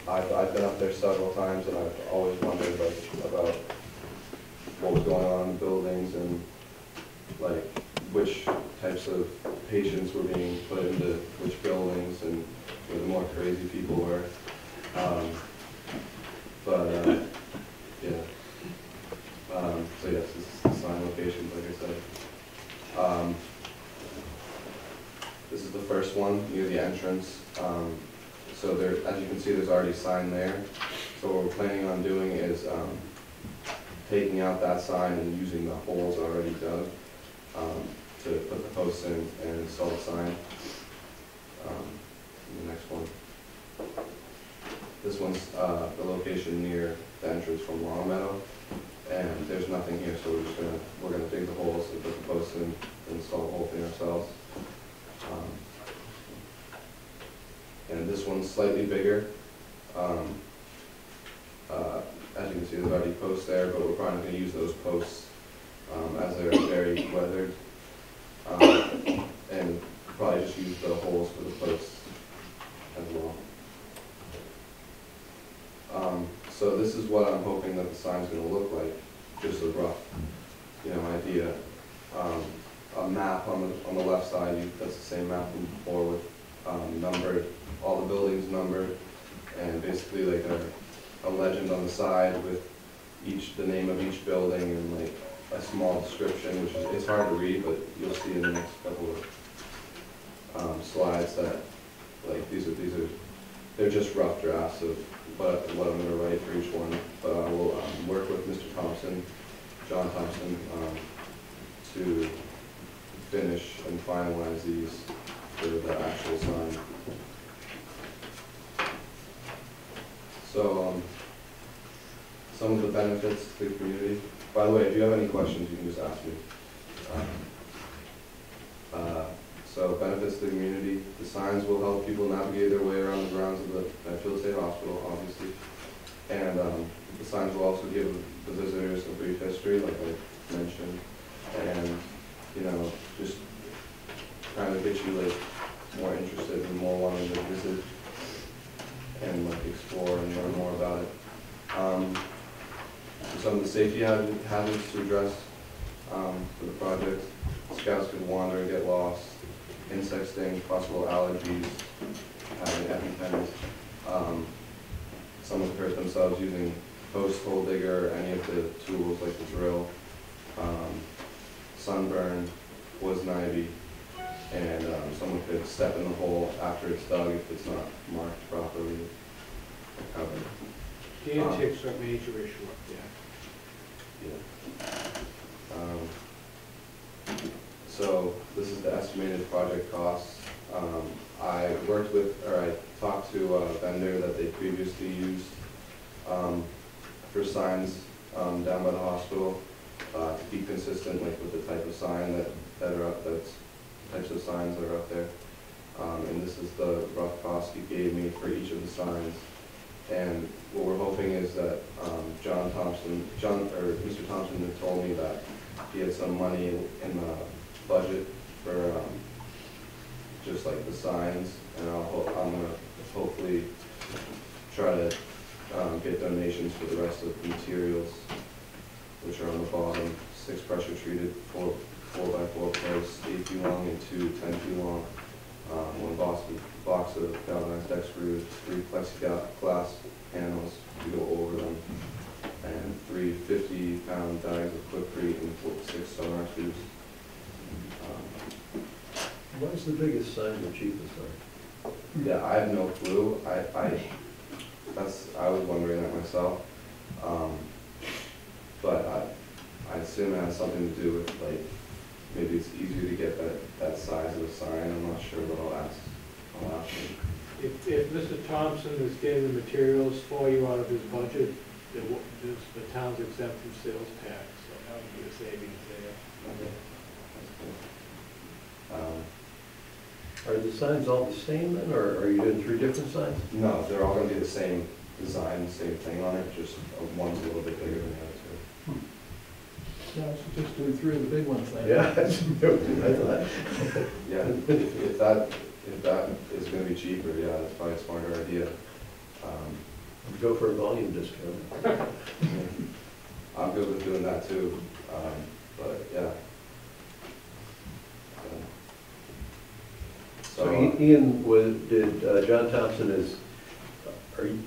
I've been up there several times, and I've always wondered like about what was going on in buildings and like which types of patients were being put into which buildings and where the more crazy people were. Yeah. So yes, this is the sign locations, like I said. This is the first one near the entrance. So there, as you can see, there's already a sign there. So what we're planning on doing is taking out that sign and using the holes already dug to put the posts in and install the sign. The next one. This one's the location near the entrance from Long Meadow, and there's nothing here, so we're gonna dig the holes and put the posts in and install the whole thing ourselves. And this one's slightly bigger. As you can see, there's already posts there, but we're probably not going to use those posts as they're very weathered. And probably just use the holes for the posts as well. So this is what I'm hoping that the sign's going to look like, just a rough, idea. A map on the left side, that's the same map from before with numbered, all the buildings numbered, and basically like a legend on the side with the name of each building and like a small description, which is, it's hard to read, but you'll see in the next couple of slides that like they're just rough drafts of what I'm going to write for each one. But I will work with Mr. Thompson, John Thompson, to finish and finalize these for the actual sign. So some of the benefits to the community. By the way, if you have any questions, you can just ask me. So benefits to the community. The signs will help people navigate their way around the grounds of the Medfield State Hospital, obviously. And the signs will also give the visitors a brief history, like I mentioned. And, just kind of get you like more interested and more wanting to visit and like explore and learn more about it. Some of the safety hazards to address for the project. Scouts could wander and get lost. Insect sting, possible allergies, having EpiPens. Someone could hurt themselves using post, hole digger, or any of the tools like the drill. Sunburn, poison ivy, and someone could step in the hole after it's dug if it's not marked properly or covered. Deer ticks are a major issue up there. Yeah. So this is the estimated project costs. I talked to a vendor that they previously used for signs down by the hospital to be consistent like with the type of sign that are up. That's types of signs that are up there. And this is the rough cost he gave me for each of the signs. And what we're hoping is that Mr. Thompson had told me that he had some money in the budget for just like the signs, and I'm gonna hopefully try to get donations for the rest of the materials, which are on the bottom. 6 pressure treated 4x4 posts, 8 feet long and 2 10 feet long. 1 box of galvanized deck screws, 3 plexiglass panels to go over them, and 3 50-pound bags of Quikrete and 6 sonar tubes. What's the biggest sign, the cheapest sign? Yeah, I have no clue. I was wondering that myself. But I assume it has something to do with like maybe it's easier to get that size of a sign. I'm not sure, but I'll ask him. If Mr. Thompson is getting the materials for you out of his budget, the town's exempt from sales tax, so that would be a savings there. Okay. That's cool. Are the signs all the same then, or are you doing 3 different signs? No, they're all going to be the same design, same thing on it, just one's a little bit bigger than the other 2. Yeah, I should just do 3 of the big ones then. Yeah, that's what Yeah, if that is going to be cheaper, yeah, that's probably a smarter idea. Go for a volume discount. I'm good with doing that too, but yeah. So Ian, did John Thompson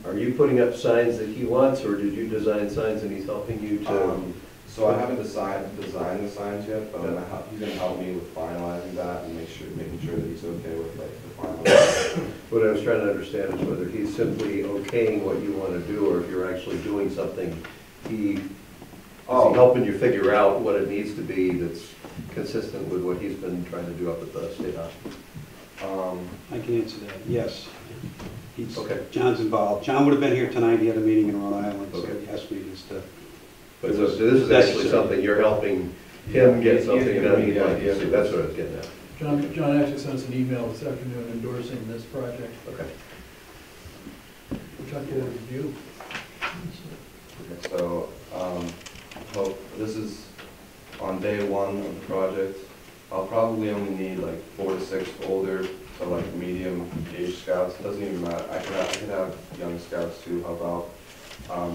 are you putting up signs that he wants, or did you design signs and he's helping you to? So I haven't designed the signs yet, but he's gonna help me with finalizing that and making sure that he's okay with like the final. What I was trying to understand is whether he's simply okaying what you want to do, or if you're actually doing something. Is he helping you figure out what it needs to be that's consistent with what he's been trying to do up at the state hospital? I can answer that, yes. Okay. John's involved. John would have been here tonight, he had a meeting in Rhode Island, so Okay. he asked me just to. But so this is actually something you're helping him get something done he'd like to see. That's what I was getting at. John actually sent us an email this afternoon endorsing this project, Okay. which I can review. So, this is on day one of the project. I'll probably only need like 4 to 6 older to like medium age scouts. It doesn't even matter. I could have young scouts too help out,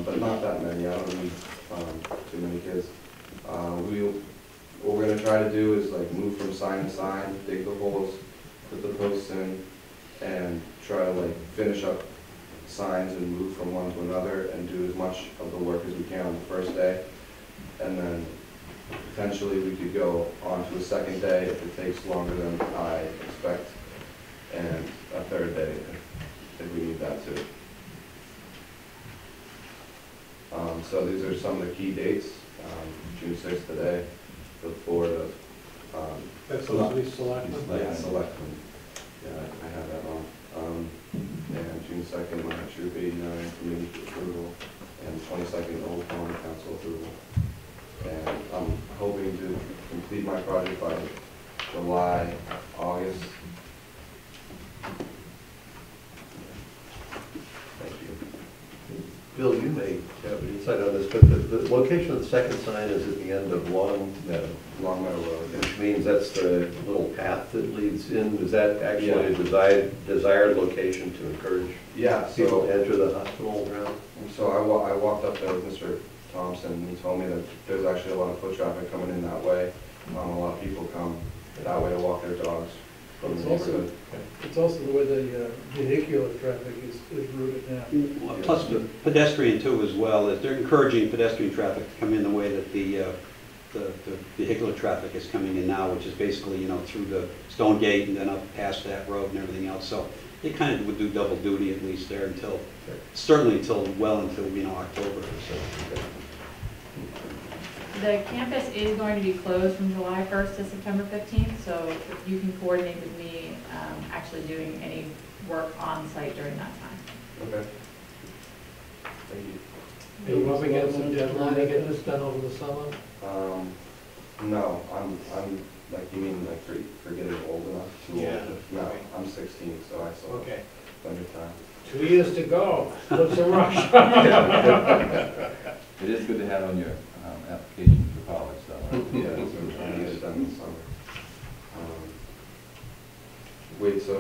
but not that many. I don't need too many kids. What we're gonna try to do is like move from sign to sign, dig the holes, put the posts in, and try to like finish up signs and move from one to another and do as much of the work as we can on the first day. And then potentially we could go on to a second day if it takes longer than I expect, and a third day if we need that too. So these are some of the key dates. June 6th today, look forward to. That's supposed to be selected. Yeah, Selectmen. Yeah, I have that on. And June 2nd, my Troop 89 committee approval, and 22nd, Old Town Council approval. And I'm hoping to complete my project by July, August. Thank you. Bill, you may have insight on this, but the location of the second sign is at the end of Long Meadow. Long Meadow Road. Which means that's the little path that leads in. Is that actually Yeah. a desired location to encourage Yeah, people so, to enter the hospital ground? so I walked up there with Mr. Thompson, and he told me that there's actually a lot of foot traffic coming in that way. A lot of people come that way to walk their dogs from the neighborhood. It's also the way the vehicular traffic is routed now. Well, plus the pedestrian too as well, is they're encouraging pedestrian traffic to come in the way that the vehicular traffic is coming in now, which is basically, you know, through the Stone Gate and then up past that road and everything else. So they kind of would do double duty at least there until, certainly until, well until, you know, October or so. The campus is going to be closed from July 1st to September 15th, so you can coordinate with me actually doing any work on site during that time. Okay. Thank you. Are you up against some deadline to get this done over the summer? No, I'm like, you mean like for getting old enough, too old? Yeah. No, I'm 16, so I still have Okay. plenty of time. 2 years to go. What's the rush? It is good to have on your application for college, though. Yeah, so I'm trying to get it done this summer. Wait, so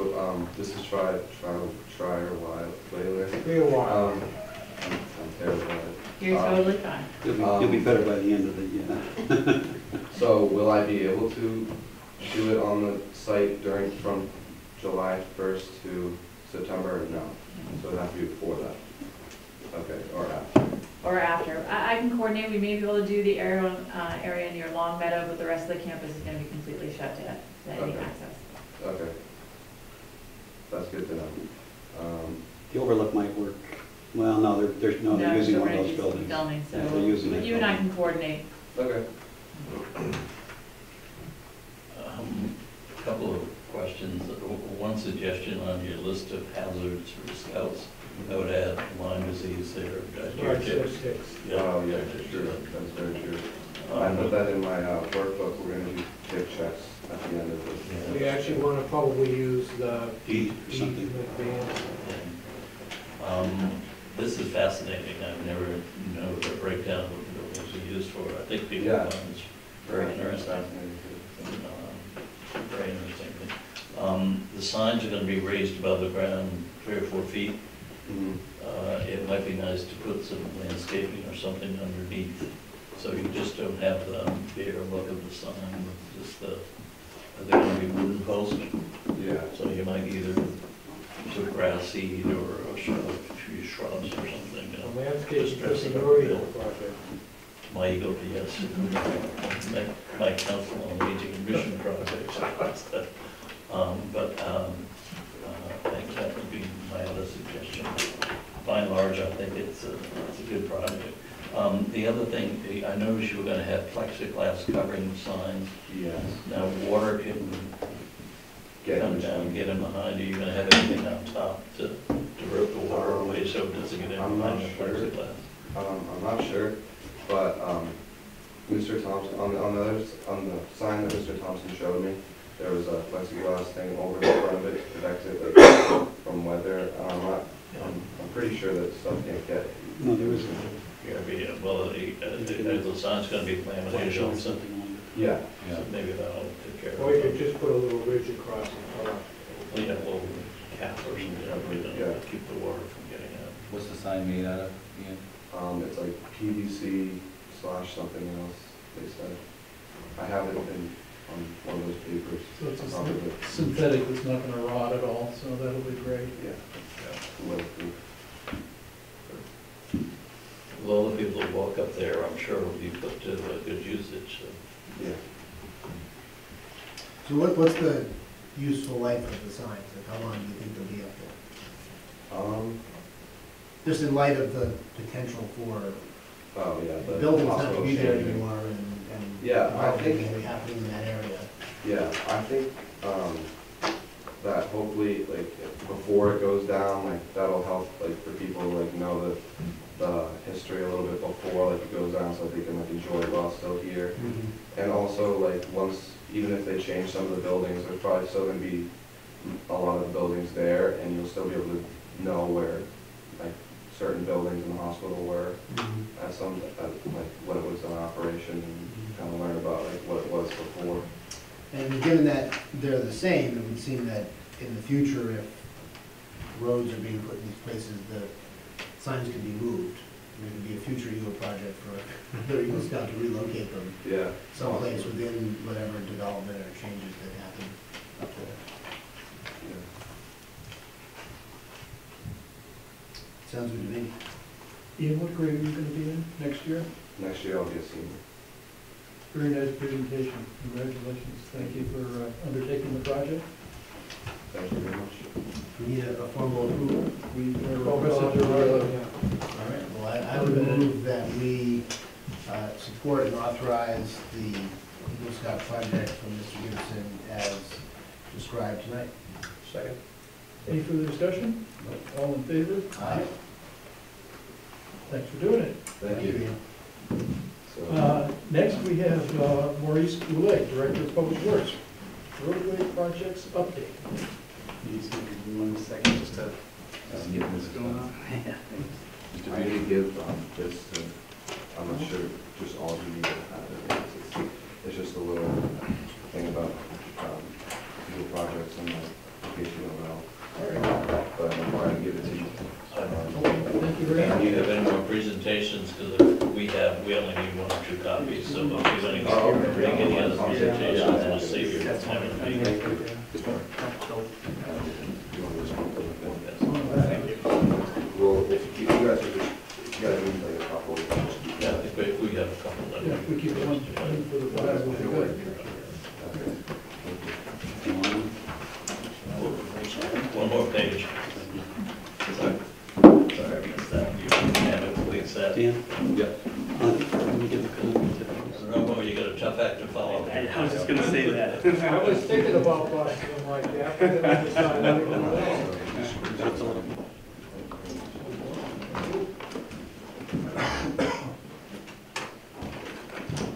this is try or later? Be a while. I'm terrible at it. You're totally fine. You'll be better by the end of the year. So will I be able to do it on the site from July 1st to September, or no? So it'd have to be before that? Okay, or after? Or after. I can coordinate, we may be able to do the area near Long Meadow, but the rest of the campus is going to be completely shut to any Okay. access. Okay. That's good to know. The overlook might work. Well, no, they're using so one we're of gonna those do some buildings. filming, so Yeah, they're using it. you and I can coordinate. Okay. Couple of questions. One suggestion on your list of hazards for scouts, I would add Lyme disease there. March 6th. Oh, yeah, sure, that's very true. I put that in my workbook, we're gonna do tick checks at the end of this. We actually want to probably use the Deed or something. advance. This is fascinating. I've never known what a breakdown of what the buildings are used for. I think people Yeah. find it's very interesting. Fascinating, too. Very interesting. The signs are going to be raised above the ground 3 or 4 feet. Mhm. It might be nice to put some landscaping or something underneath, so you just don't have the bare look of the sign, with just the, are they gonna be wooden posts? Yeah, So you might either put grass seed or a shrub, a few shrubs or something. A landscape Just dress it up a Eagle bit. project. My ego, yes. My council on aging mission project. I think that would be my other suggestion. By and large, I think it's a good project. The other thing, I noticed you were gonna have plexiglass covering signs. yes. Now, water can come down, get in behind you. You're gonna have anything on top to divert the water away so it doesn't get in I'm not behind the sure. plexiglass. I'm not sure, but, Mr. Thompson, on the sign that Mr. Thompson showed me, there was a plexiglass thing over the front of it to protect it, like, from weather. I'm pretty sure that stuff can't get. No, there was Gonna be, the sign's gonna be laminated on something, Yeah, so maybe that'll take care of it. Or you could just put a little ridge across the top. Yeah, a little cap or something, Yeah. keep the water from getting out. What's the sign made out of, Ian? it's like PVC / something else, they said. I have it on one of those papers. So it's a Probably. synthetic that's not gonna rot at all, so that'll be great. Yeah. Weatherproof. With all the people that walk up there, I'm sure will be put to good usage, so. Yeah. So what's the useful life of the signs? Like, how long do you think they'll be up there? Just in light of the potential for Oh, yeah. the buildings not to hospital be there changing. anymore and Yeah, I development think- gonna be happening in that area. Yeah, I think, that hopefully, like, before it goes down, like, that'll help, like, for people, like, know the history a little bit before, like, it goes down, so they can, like, enjoy it while still here. And also, like, once, even if they change some of the buildings, there's probably still gonna be a lot of the buildings there, and you'll still be able to know where, like, certain buildings in the hospital were at like, when it was in operation, and kind of learn about, like, what it was before. And given that they're the same, it would seem that in the future, if roads are being put in these places, the signs could be moved. It could be a future Eagle project for the Eagle Scout to relocate them Yeah. someplace within whatever development or changes that happen up there. Yeah. Sounds good to me. Ian, what grade are you gonna be in next year? Next year I'll be a senior. Very nice presentation. Congratulations. Thank you for undertaking the project. Thank you very much. We need a formal approval. We are Focus on the road, yeah. All right, well, I would move that we support and authorize the Eagle Scout project from Mr. Gibson as described tonight. Second? Any further discussion? All in favor? Aye. Thanks for doing it. Thank you. So, Next, we have Maurice Goulet, Director of Public Works. Roadway projects update. Please give me 1 second just to get this going on. I need to give, this, I'm not sure, just all of you need to have it. It's just a little thing about, new projects and like, in case you don't know. But I'm going to give it to you. Thank you very Do you much. have any more presentations? Because we only need 1 or 2 copies, so if you any bring any other presentations, we'll save you time and money. This one? You want this one? Thank you. Well, if you guys are just, if you guys need like a couple, just keep Yeah, if we have a couple of Yeah, if we keep one for the file, we'll be good. One more page. Sorry, I missed that. You have it, please, that. Dan? Yeah. Let me get the code. Remember, you got a tough act to follow. I was just gonna say that. I was thinking about buying something like that, but then I decided I didn't know. That's a little.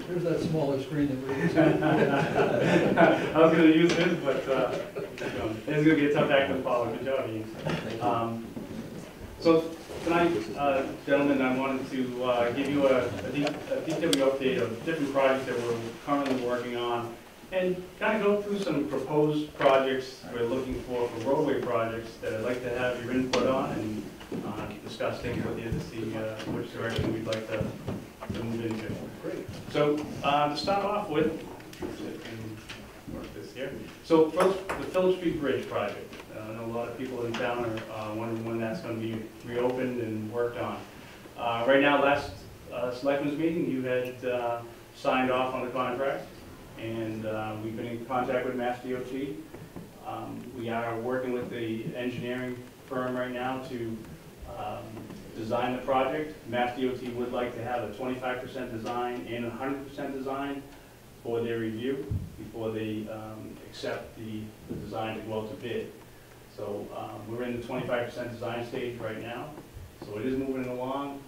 Here's that smaller screen that we're using. I was gonna use this, but, it's gonna be a tough act to follow. Good job, Ian. So tonight, gentlemen, I wanted to give you a DPW update of different projects that we're currently working on and kind of go through some proposed projects we're looking for roadway projects that I'd like to have your input on and discuss things with you to see which direction we'd like to move into. Great. So, to start off with, let's see if I can work this here. So first, the Phillips Street Bridge project. I know a lot of people in town are wondering when that's going to be reopened and worked on. Right now, last Selectmen's meeting, you had signed off on the contract, and we've been in contact with Mass DOT. We are working with the engineering firm right now to design the project. Mass DOT would like to have a 25% design and 100% design for their review before they accept the design to go out to bid. So we're in the 25% design stage right now, so it is moving along.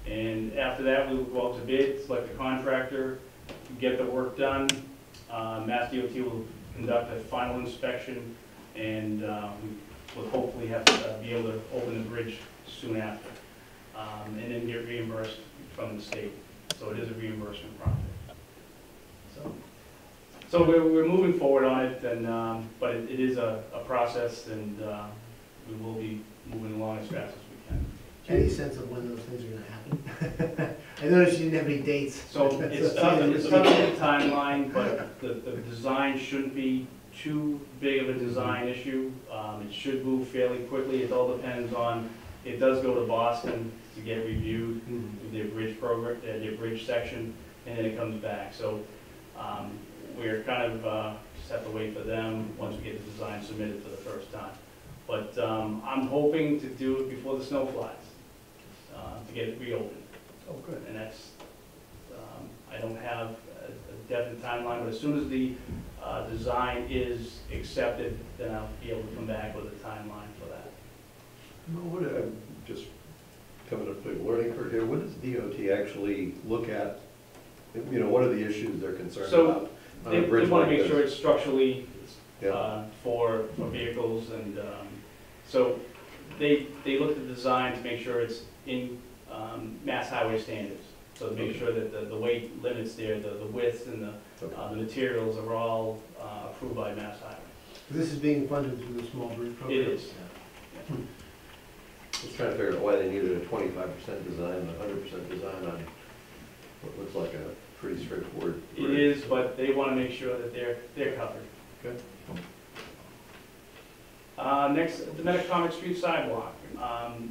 And after that, we will go out to bid, select a contractor, get the work done. Mass DOT will conduct a final inspection, and we will hopefully have to be able to open the bridge soon after, and then get reimbursed from the state. So it is a reimbursement project. So we're moving forward on it, and but it is a process, and we will be moving along as fast as we can. Any sense of when those things are gonna happen? I noticed you didn't have any dates. So it's tough to get a timeline, but the design shouldn't be too big of a design issue. It should move fairly quickly. It all depends on, it does go to Boston to get reviewed, their bridge program, their bridge section, and then it comes back. So we're kind of just have to wait for them once we get the design submitted for the first time. But I'm hoping to do it before the snow flies, to get it reopened. Oh, good. And that's, I don't have a definite timeline, but as soon as the design is accepted, then I'll be able to come back with a timeline for that. Well, I'm just coming up to a learning curve here. What does DOT actually look at? You know, what are the issues they're concerned So, about on They a bridge want like to make this? sure it's structurally Yeah. for vehicles, and so they look at the design to make sure it's in Mass Highway standards. So to make sure that the weight limits there, the width and the materials are all approved by Mass Highway. This is being funded through the small bridge program? It is. Just trying to figure out why they needed a 25% design and a 100% design on what looks like a pretty straightforward It bridge. is, but they want to make sure that they're covered. Okay. Next, the Medfield Street sidewalk.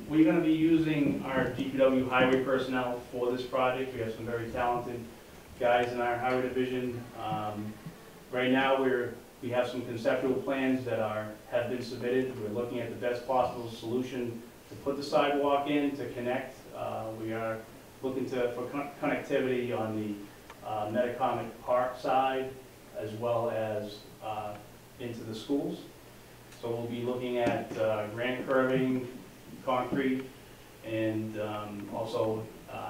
We're going to be using our DPW highway personnel for this project. We have some very talented guys in our highway division. Right now, we have some conceptual plans that have been submitted. We're looking at the best possible solution to put the sidewalk in, to connect. We are looking for connectivity on the Metacomic Park side, as well as into the schools. So we'll be looking at granite curving, concrete, and also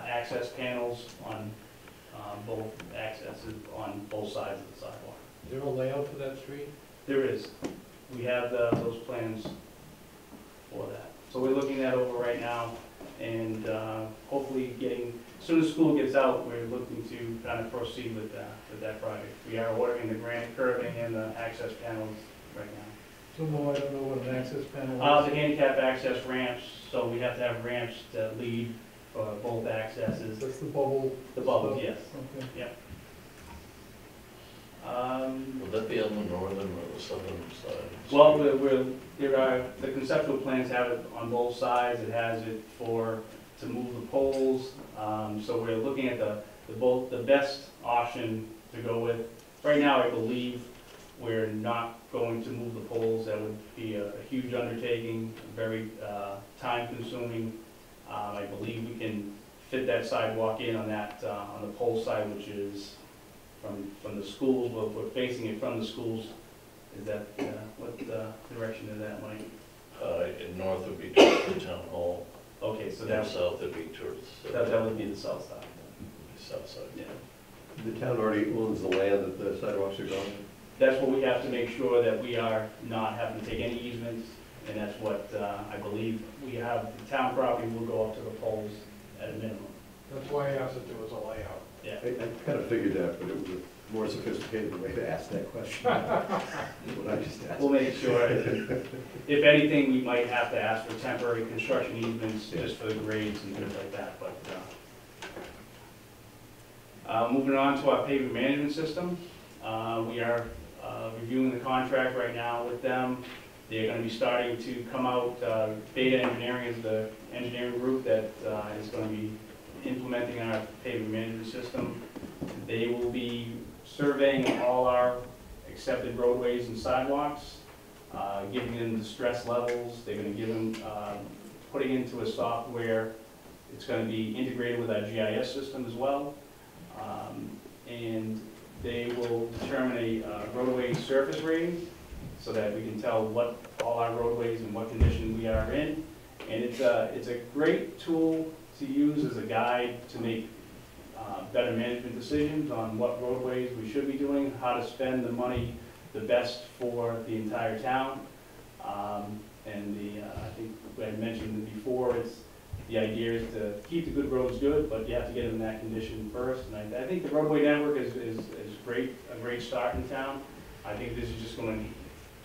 access panels on both accesses on both sides of the sidewalk. Is there a layout for that street? There is. We have those plans for that. So we're looking that over right now, and hopefully as soon as school gets out, we're looking to kind of proceed with that project. We are ordering the granite curving and the access panels right now. So, Mo, I don't know what an access panel The is. handicap access ramps, so we have to have ramps to lead for both accesses. That's the bubble? The bubbles, stuff? yes. Okay. Will that be on the northern or the southern side? Well, the conceptual plans have it on both sides. It has it to move the poles. So we're looking at the best option to go with. Right now, I believe we're not going to move the poles. That would be a huge undertaking, very time-consuming. I believe we can fit that sidewalk in on the pole side, which is from the schools. We're facing it from the schools. Is that, what direction is that, Mike? In north would be towards the town hall. Okay, so Down that south would be towards. that would be the south side. South side. Yeah. The town already owns the land that the sidewalks are going? That's what we have to make sure, that we are not having to take any easements, and that's what I believe we have. The town property will go up to the poles at a minimum. That's why I asked if there was a layout. Yeah. I kind of figured that, but it was more sophisticated way to ask that question. What I just asked. We'll make sure, if anything, we might have to ask for temporary construction easements just for the grades and things like that, but, moving on to our pavement management system, we are reviewing the contract right now with them. They're gonna be starting to come out, Beta Engineering is the engineering group that is gonna be implementing our pavement management system. They will be surveying all our accepted roadways and sidewalks, giving them the stress levels. They're gonna give them, putting into a software, it's gonna be integrated with our GIS system as well. And they will determine a roadway surface rating so that we can tell what all our roadways and what condition we are in. And it's a great tool to use as a guide to make better management decisions on what roadways we should be doing, how to spend the money the best for the entire town. And I think I had mentioned before, the idea is to keep the good roads good, but you have to get them in that condition first. And I think the roadway network is a great start in town. I think this is just going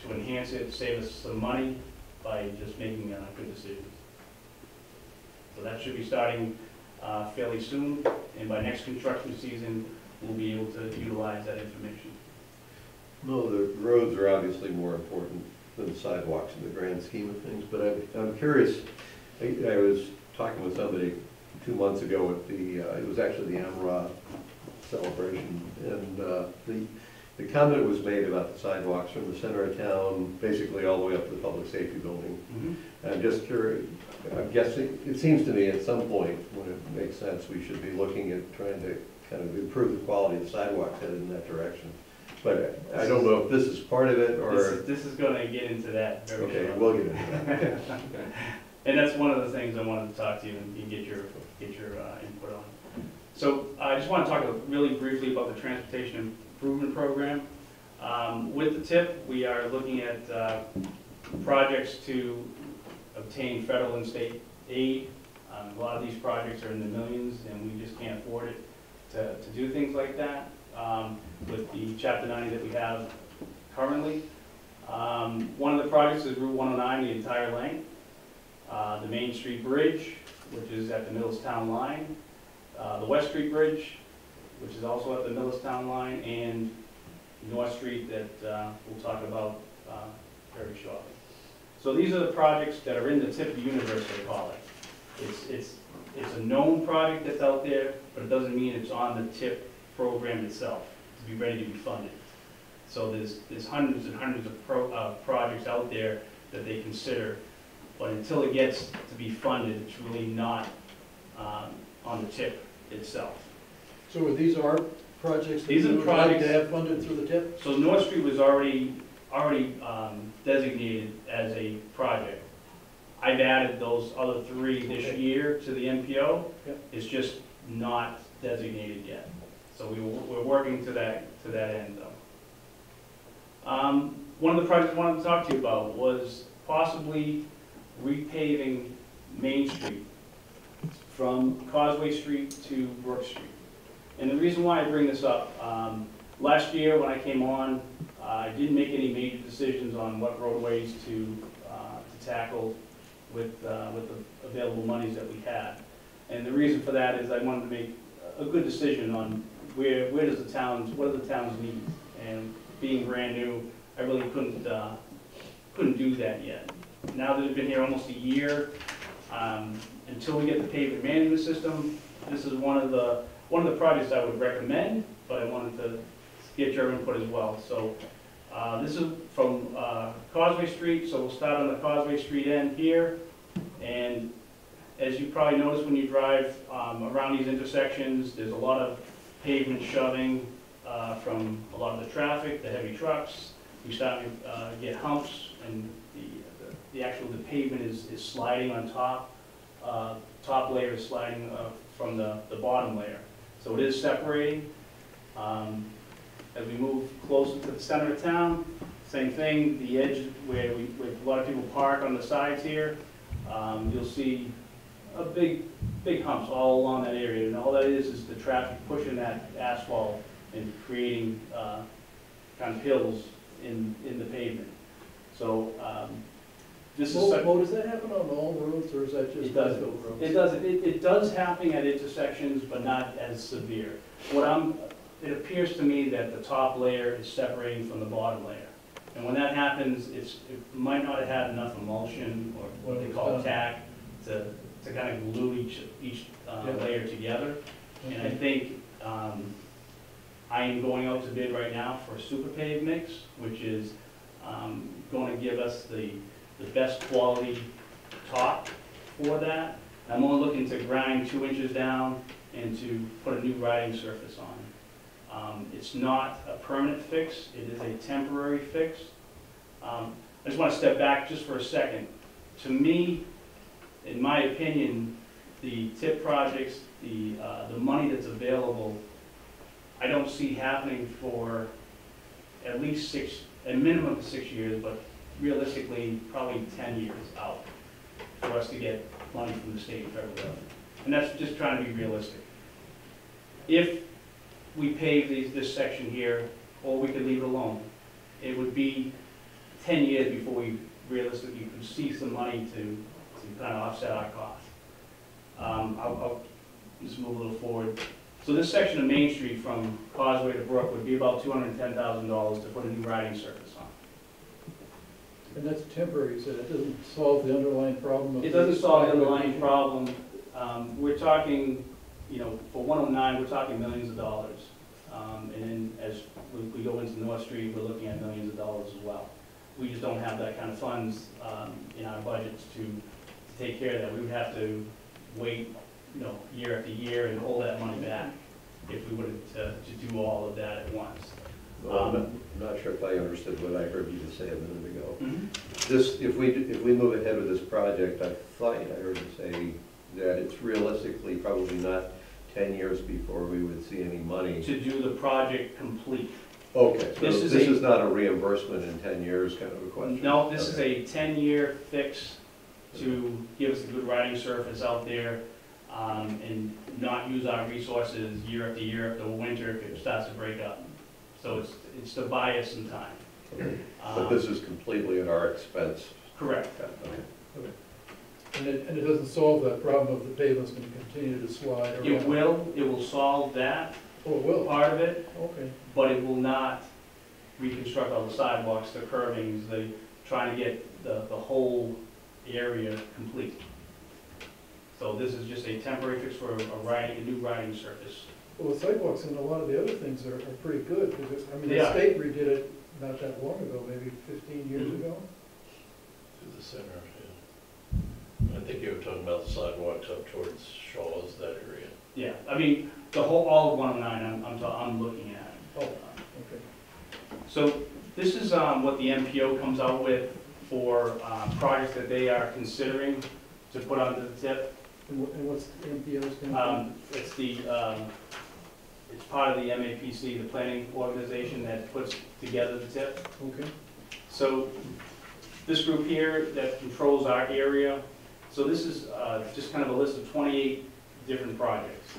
to enhance it, save us some money by just making good decisions. So that should be starting fairly soon, and by next construction season, we'll be able to utilize that information. No, the roads are obviously more important than the sidewalks in the grand scheme of things, but I'm curious, I was talking with somebody 2 months ago at the, it was actually the AMRA celebration, and the comment was made about the sidewalks from the center of town, basically all the way up to the public safety building. Mm-hmm. I'm just curious, I'm guessing, it seems to me at some point, when it makes sense, we should be looking at trying to kind of improve the quality of the sidewalks headed in that direction. But I don't know if this is part of it, or... This is going to get into that very Okay, shortly. we'll get into that. And that's one of the things I wanted to talk to you and get your input on. So I just want to talk really briefly about the transportation improvement program. With the TIP, we are looking at projects to obtain federal and state aid. A lot of these projects are in the millions, and we just can't afford it to do things like that with the Chapter 90 that we have currently. One of the projects is Route 109, the entire length. The Main Street Bridge, which is at the Millerstown line. The West Street Bridge, which is also at the Millerstown line, and North Street that we'll talk about very shortly. So these are the projects that are in the TIP universe, they call it. It's a known project that's out there, but it doesn't mean it's on the TIP program itself to be ready to be funded. So there's hundreds and hundreds of projects out there that they consider, but until it gets to be funded, it's really not on the TIP itself. So these are projects that These are you would like projects- to have funded through the TIP? So North Street was already designated as a project. I've added those other 3 this year to the MPO. Yep. It's just not designated yet. So we're working to that end though. One of the projects I wanted to talk to you about was possibly repaving Main Street from Causeway Street to Brook Street. And the reason why I bring this up, last year when I came on, I didn't make any major decisions on what roadways to tackle with the available monies that we had. And the reason for that is I wanted to make a good decision on where does the towns, what do the towns need? And being brand new, I really couldn't do that yet. Now that it's been here almost a year, until we get the pavement management system, this is one of the projects I would recommend, but I wanted to get your input as well. So this is from Causeway Street, so we'll start on the Causeway Street end here. And as you probably notice when you drive around these intersections, there's a lot of pavement shoving from a lot of the traffic, the heavy trucks. We start to get humps, and the pavement is sliding on top. Top layer is sliding from the bottom layer. So it is separating. As we move closer to the center of town, same thing, the edge where a lot of people park on the sides here, you'll see a big humps all along that area. And all that is the traffic pushing that asphalt and creating kind of hills in the pavement. So this is such. Well, does that happen on all roads, or is that just It does. Medfield roads? It does happen at intersections, but not as severe. It appears to me that the top layer is separating from the bottom layer. And when that happens, it might not have had enough emulsion, or what they call tack, to kind of glue each layer together. And I think I am going out to bid right now for a super pave mix, which is going to give us the best quality top for that. I'm only looking to grind 2 inches down and to put a new riding surface on. It's not a permanent fix, it is a temporary fix. I just want to step back just for a second. To me, in my opinion, the TIP projects, the money that's available, I don't see happening for at least a minimum of 6 years, but realistically, probably 10 years out for us to get money from the state and federal government. And that's just trying to be realistic. If we pave this section here, or we could leave it alone, it would be 10 years before we realistically could see some money to kind of offset our costs. I'll just move a little forward. So this section of Main Street from Causeway to Brook would be about $210,000 to put a new riding surface on. And that's temporary, so that doesn't solve the underlying problem of... It doesn't solve the underlying problem. We're talking, for 109, we're talking millions of dollars. And then as we go into North Street, we're looking at millions of dollars as well. We just don't have that kind of funds in our budgets to take care of that. We would have to wait, year after year and hold that money back if we were to do all of that at once. Well, I'm not sure if I understood what I heard you say a minute ago. Mm-hmm. If we move ahead with this project, I thought I heard you say that it's realistically probably not 10 years before we would see any money. To do the project complete. Okay, so This this is is not a reimbursement in 10 years kind of a question? No, this is Okay. a 10-year fix to give us a good riding surface out there and not use our resources year after year after winter if it starts to break up. So it's to buy us some time. Okay. But this is completely at our expense? Correct. Okay. And it doesn't solve that problem of the pavement's going to continue to slide around? It will solve that Oh, it will? part of it, Okay. but it will not reconstruct all the sidewalks, the curvings, trying to get the whole area complete. So this is just a temporary fix for a new riding surface. Well, the sidewalks and a lot of the other things are pretty good, because, They the are. state redid it not that long ago, maybe 15 years Mhm. ago. To the center, yeah. I think you were talking about the sidewalks up towards Shaw's, that area. Yeah, I mean, all of 109 I'm looking at. Oh, okay. So this is what the MPO comes out with for projects that they are considering to put onto the tip. And what's the MPO stand for? It's part of the MAPC, the planning organization that puts together the tip. Okay. So this group here that controls our area, so this is just kind of a list of 28 different projects.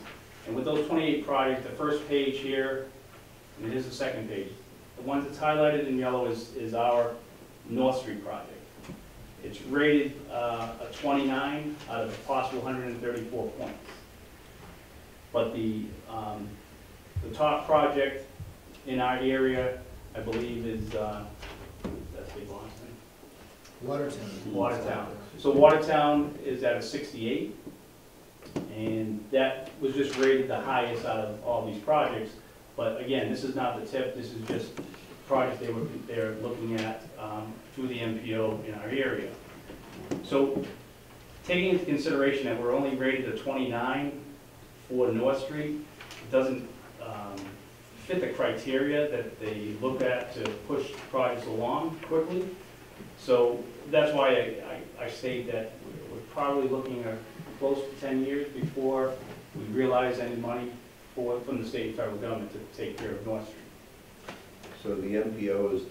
And with those 28 projects, the first page here, and it is the second page, the one that's highlighted in yellow is our North Street project. It's rated a 29 out of a possible 134 points. But the top project in our area, I believe, is that's Big Boston. Watertown. So Watertown is at a 68, and that was just rated the highest out of all these projects. But again, this is not the tip, this is just projects they're looking at through the MPO in our area. So taking into consideration that we're only rated a 29 for North Street, it doesn't fit the criteria that they look at to push projects along quickly. So that's why I state that we're probably looking at close to 10 years before we realize any money from the state and federal government to take care of North Street. So the MPO is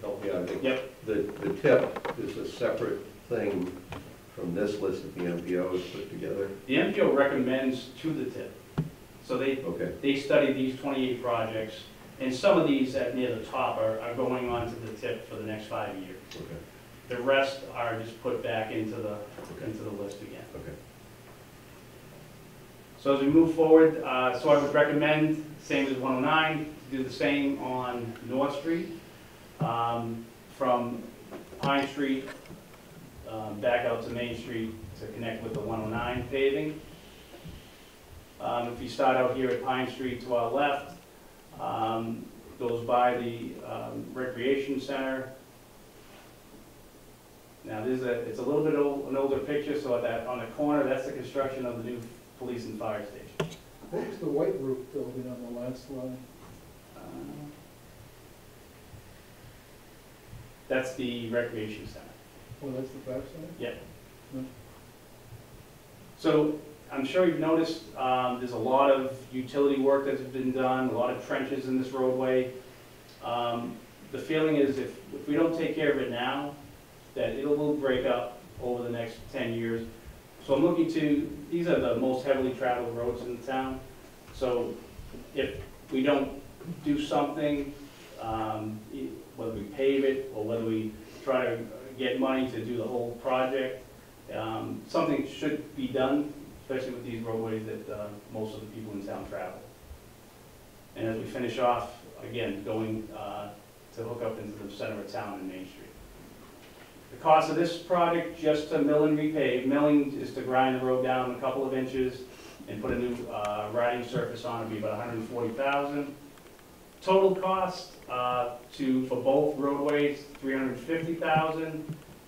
help me out, I think. Yep. The tip is a separate thing from this list that the MPO has put together? The MPO recommends to the tip. So they Okay, studied these 28 projects, and some of these at near the top are going on to the tip for the next 5 years. okay, The rest are just put back into the list again. okay. So as we move forward, so I would recommend, same as 109, do the same on North Street, from Pine Street back out to Main Street to connect with the 109 paving. If you start out here at Pine Street to our left, goes by the recreation center. Now, it's a little bit an older picture, so that on the corner, that's the construction of the new police and fire station. What was the white roof building on the last line? That's the recreation center. Oh, that's the backside? Yeah. Hmm. So I'm sure you've noticed, there's a lot of utility work that's been done, a lot of trenches in this roadway. The feeling is if we don't take care of it now, that it will break up over the next 10 years. So I'm looking to, these are the most heavily traveled roads in the town. So if we don't do something, whether we pave it or whether we try to get money to do the whole project, something should be done, especially with these roadways that most of the people in town travel. And as we finish off, again, going to hook up into the center of town and Main Street. The cost of this project, just to mill and repave, milling is to grind the road down a couple of inches and put a new riding surface on, it'd be about $140,000. Total cost for both roadways, $350,000,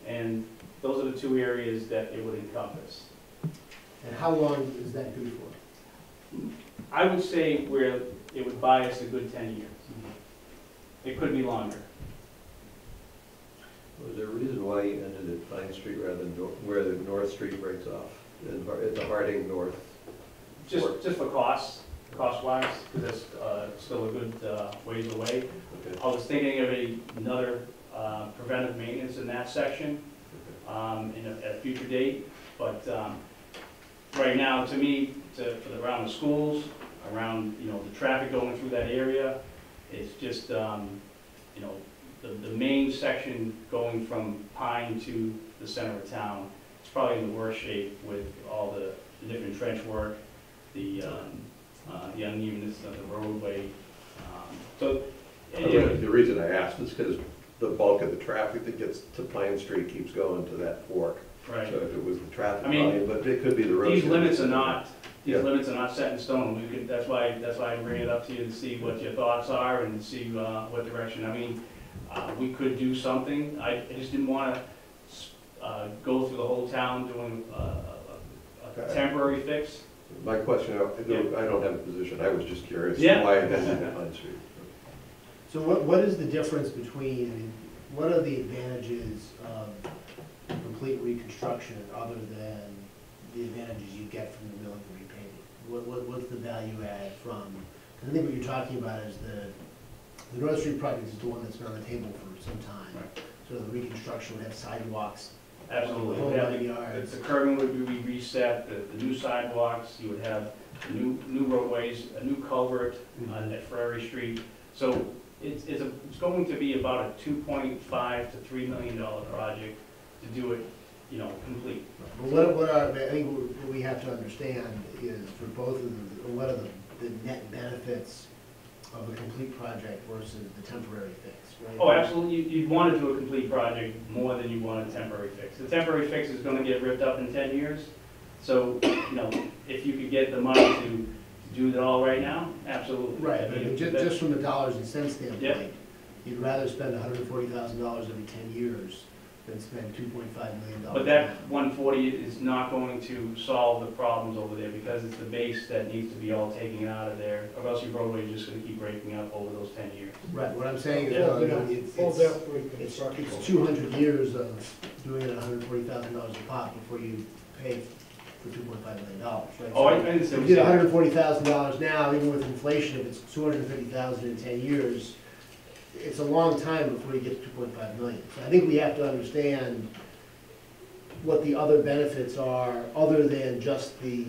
and those are the two areas that it would encompass. And how long is that good for? I would say where it would buy us a good 10 years. It could be longer. Was there a reason why you ended at Pine Street rather than where the North Street breaks off, at the Harding North? Just for cost-wise, because that's still a good ways away. Okay. I was thinking of another preventive maintenance in that section at a future date, but right now, to me, around the schools, around the traffic going through that area, it's just the main section going from Pine to the center of town. It's probably in the worst shape with all the different trench work, the unevenness of the roadway. The reason I asked is because the bulk of the traffic that gets to Pine Street keeps going to that fork. Right. So if it was the traffic I mean, volume, but it could be the road. These limits are not Yeah. set in stone. That's why I bring it up to you to see what your thoughts are and see what direction. I mean, we could do something. I just didn't want to go through the whole town doing a temporary fix. My question, I don't have a position, I was just curious Yeah. why it ended at Pine Street. So what is the difference between, I mean, what are the advantages of complete reconstruction other than the advantages you get from the milling and repaving? What's the value add from, because I think what you're talking about is the North Street project is the one that's been on the table for some time. Right. So the reconstruction would have sidewalks. Absolutely. Whole We'd have 9 yards. The curbing would be reset, the new sidewalks, you would have new roadways, a new culvert at Ferry Street. So it's going to be about a $2.5 to $3 million project to do it, complete. Well, I think what we have to understand is for both of them, what are the net benefits of a complete project versus the temporary fix, right? Oh, absolutely. You'd want to do a complete project more than you want a temporary fix. The temporary fix is going to get ripped up in 10 years. So, if you could get the money to do it all right now, absolutely. Right, but just from the dollars and cents Yeah. standpoint, you'd rather spend $140,000 every 10 years than spend $2.5 million. But that 140 is not going to solve the problems over there because it's the base that needs to be all taken out of there, or else your roadway is just going to keep breaking up over those 10 years. Right, what I'm saying Yeah. is, Full depth reconstruction. it's 200 years of doing it at $140,000 a pop before you pay for $2.5 million, right? Oh, I So understand if what you you're did saying. $140,000 now, even with inflation, if it's $250,000 in 10 years, it's a long time before you get to $2.5 million. So I think we have to understand what the other benefits are, other than just the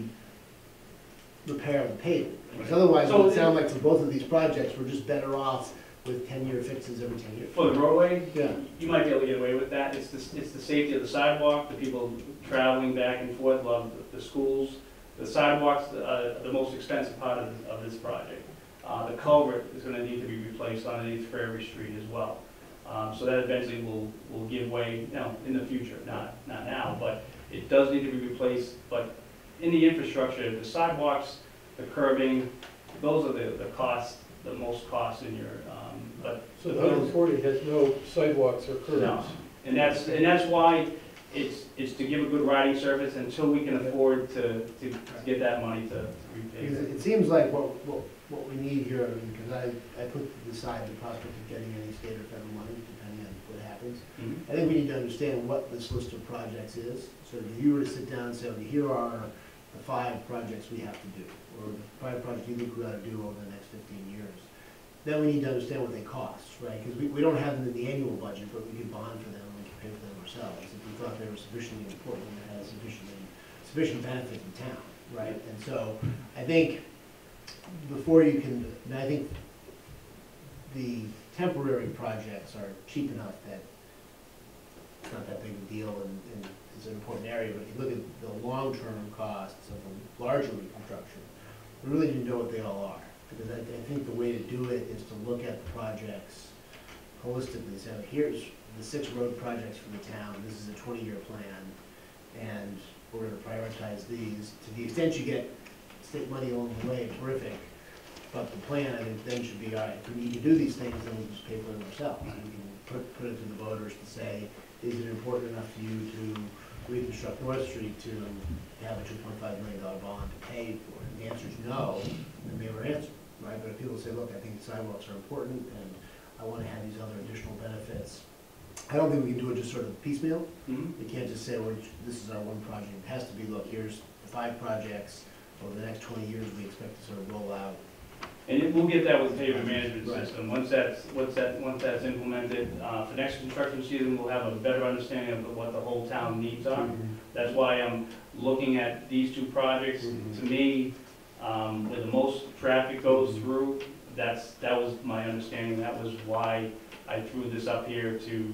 repair of the pavement. Because otherwise, it So would sound like for both of these projects, we're just better off with 10-year fixes every 10 years. For the roadway, Yeah. you might be able to get away with that. It's the safety of the sidewalk, the people traveling back and forth, love the schools. The sidewalk's the most expensive part of this project. The culvert is gonna need to be replaced underneath Fairway Street as well. So that eventually will give way, in the future, not now, but it does need to be replaced. But in the infrastructure, the sidewalks, the curbing, those are the costs, the most costs in your, but. So the 140 has no sidewalks or curbs? No, and that's why it's to give a good riding surface until we can afford to get that money to repay. Because it seems like what we need here, because I put aside the prospect of getting any state or federal money, depending on what happens. Mhm. I think we need to understand what this list of projects is. So if you were to sit down and say, okay, here are the 5 projects we have to do, or the 5 projects you think we ought to do over the next 15 years, then we need to understand what they cost, right? Because we don't have them in the annual budget, but we could bond for them, and we could pay for them ourselves if we thought they were sufficiently important and had sufficient benefit to town, right? And so I think before you can, and I think the temporary projects are cheap enough that it's not that big a deal and it's an important area, but if you look at the long-term costs of the larger reconstruction, we really need to know what they all are. Because I think the way to do it is to look at the projects holistically. So here's the 6 road projects for the town, this is a 20-year plan, and we're gonna prioritize these. To the extent you get state money along the way, terrific. But the plan, I think, then should be, all right, if we need to do these things, then we just pay for them ourselves. And we can put it to the voters to say, is it important enough to you to reconstruct North Street to have a $2.5 million bond to pay for it? And the answer is no, then we have our answer, right? But if people say, look, I think the sidewalks are important, and I want to have these other additional benefits, I don't think we can do it just sort of piecemeal. Mhm. We can't just say, well, this is our one project. It has to be, look, here's the 5 projects over the next 20 years we expect to sort of roll out. And we'll get that with the pavement management Right. system. Once that's implemented, for next construction season, we'll have a better understanding of what the whole town needs are. That's why I'm looking at these 2 projects. Mhm. To me, where the most traffic goes through, that was my understanding. That was why I threw this up here to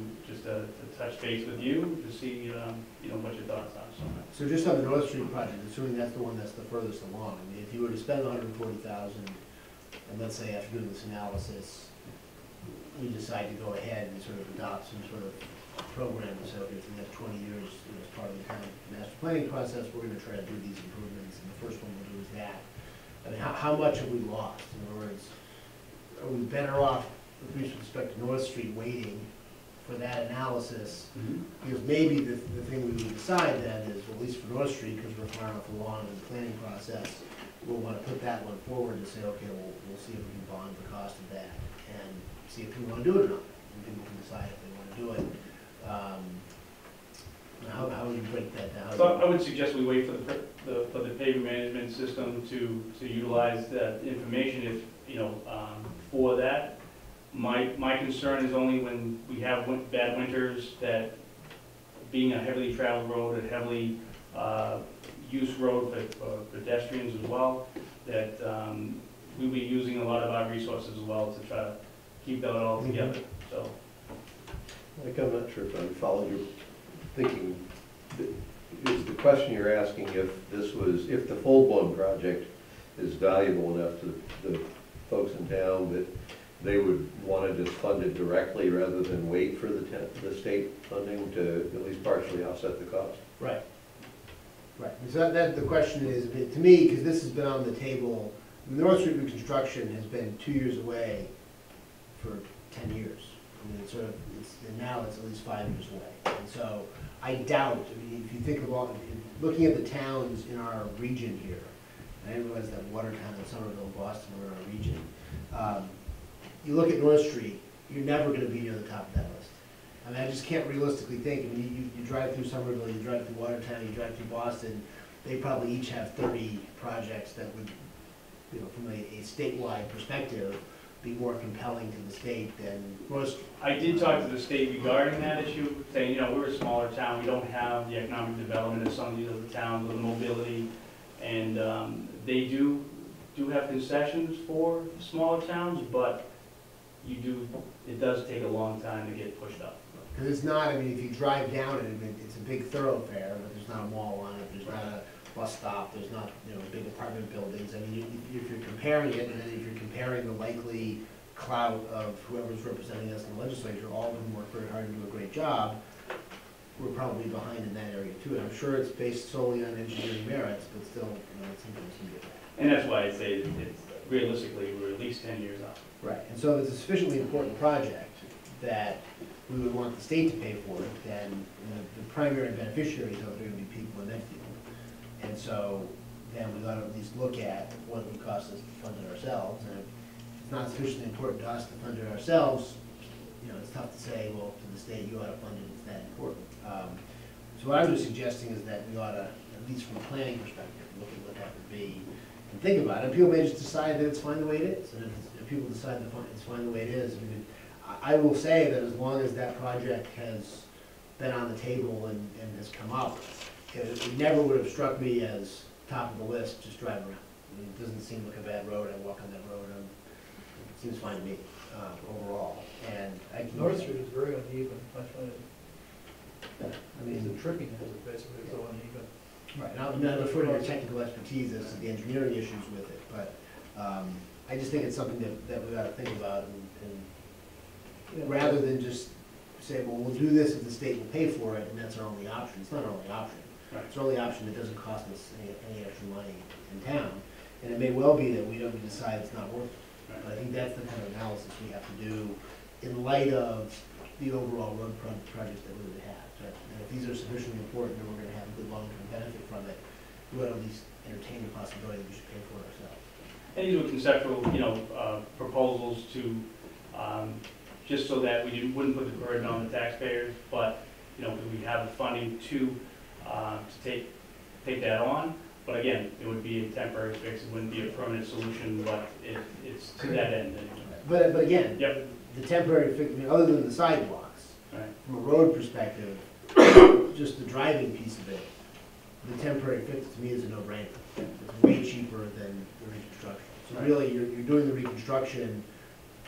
touch base with you, to see, what your thoughts are. So just on the North Street project, assuming that's the one that's the furthest along, I mean, if you were to spend $140,000, and let's say after doing this analysis, we decide to go ahead and sort of adopt some sort of program, so if in the next 20 years, as part of the town master planning process, we're gonna try to do these improvements, and the first one we'll do is that. I mean, how much have we lost? In other words, are we better off, with respect to North Street, waiting for that analysis? Because maybe the thing we would decide then is, at least for North Street, because we're far enough along in the planning process, we'll want to put that one forward and say, okay, we'll see if we can bond the cost of that, and see if we want to do it or not. And people can decide if they want to do it. How would you break that down? So I would suggest we wait for the pavement management system to utilize that information if, for that. My concern is only when we have bad winters, that being a heavily traveled road, a heavily used road for pedestrians as well, that we'll be using a lot of our resources as well to try to keep that all together, so. Like, I'm not sure if I followed your thinking. Is the question you're asking if the full-blown project is valuable enough to the folks in town that they would want to just fund it directly rather than wait for the state funding to at least partially offset the cost? Right. Right. So that the question is, to me, because this has been on the table, the North Street reconstruction has been 2 years away for 10 years. I mean, and now it's at least 5 years away. And so I doubt, if you think about, looking at the towns in our region here, and I didn't realize that Watertown and Somerville and Boston were in our region. You look at North Street, you're never going to be near the top of that list. I mean, I just can't realistically think. I mean, you drive through Somerville, you drive through Watertown, you drive through Boston, they probably each have 30 projects that would, from a statewide perspective, be more compelling to the state than most. I did talk to the state regarding that issue, saying, we're a smaller town, we don't have the economic development of some of these other towns, with the mobility, and they do do have concessions for smaller towns, but it does take a long time to get pushed up. Because it's not, I mean, if you drive down it, I mean, it's a big thoroughfare, but there's not a mall on it, there's not a bus stop, there's not, big apartment buildings. I mean, if you're comparing it, and then if you're comparing the likely clout of whoever's representing us in the legislature, all of them work very hard and do a great job, we're probably behind in that area too. And I'm sure it's based solely on engineering merits, but still, it's something to get. And that's why I say it's realistically, we're at least 10 years out. Right, and so if it's a sufficiently important project that we would want the state to pay for it, then the primary beneficiaries are going to be people in Medfield. And so then we ought to at least look at what it would cost us to fund it ourselves. And if it's not sufficiently important to us to fund it ourselves, it's tough to say, well, to the state, you ought to fund it, it's that important. So what I'm just suggesting is that we ought to, at least from a planning perspective, look at what that would be and think about it. And people may just decide that it's fine the way it is. And if people decide that it's fine the way it is, I will say that as long as that project has been on the table and has come up, it never would have struck me as top of the list just driving around. I mean, it doesn't seem like a bad road. I walk on that road, and it seems fine to me overall. And I can. North Street is very uneven. I find it, I mean, the tripping is basically so uneven. right. And I'm not referring to your technical expertise as to the engineering issues with it, but I just think it's something that we ought to think about, and rather than just say, well, we'll do this if the state will pay for it, and that's our only option. It's not our only option. Right. It's our only option that doesn't cost us any extra money in town. And it may well be that we don't decide it's not worth it. Right. But I think that's the kind of analysis we have to do in light of the overall road projects that we would have. And if these are sufficiently important and we're going to have a good long-term benefit from it, we ought to at least entertain the possibility that we should pay for it ourselves. And these were conceptual, proposals to, just so that we wouldn't put the burden on the taxpayers, but, because we have the funding to take that on. But again, it would be a temporary fix, it wouldn't be a permanent solution, but it's to that end anyway. But again, Yep. the temporary fix, other than the sidewalks, Right. from a road perspective, just the driving piece of it, the temporary fix to me is a no-brainer. It's way cheaper than the reconstruction. So Right. really, you're doing the reconstruction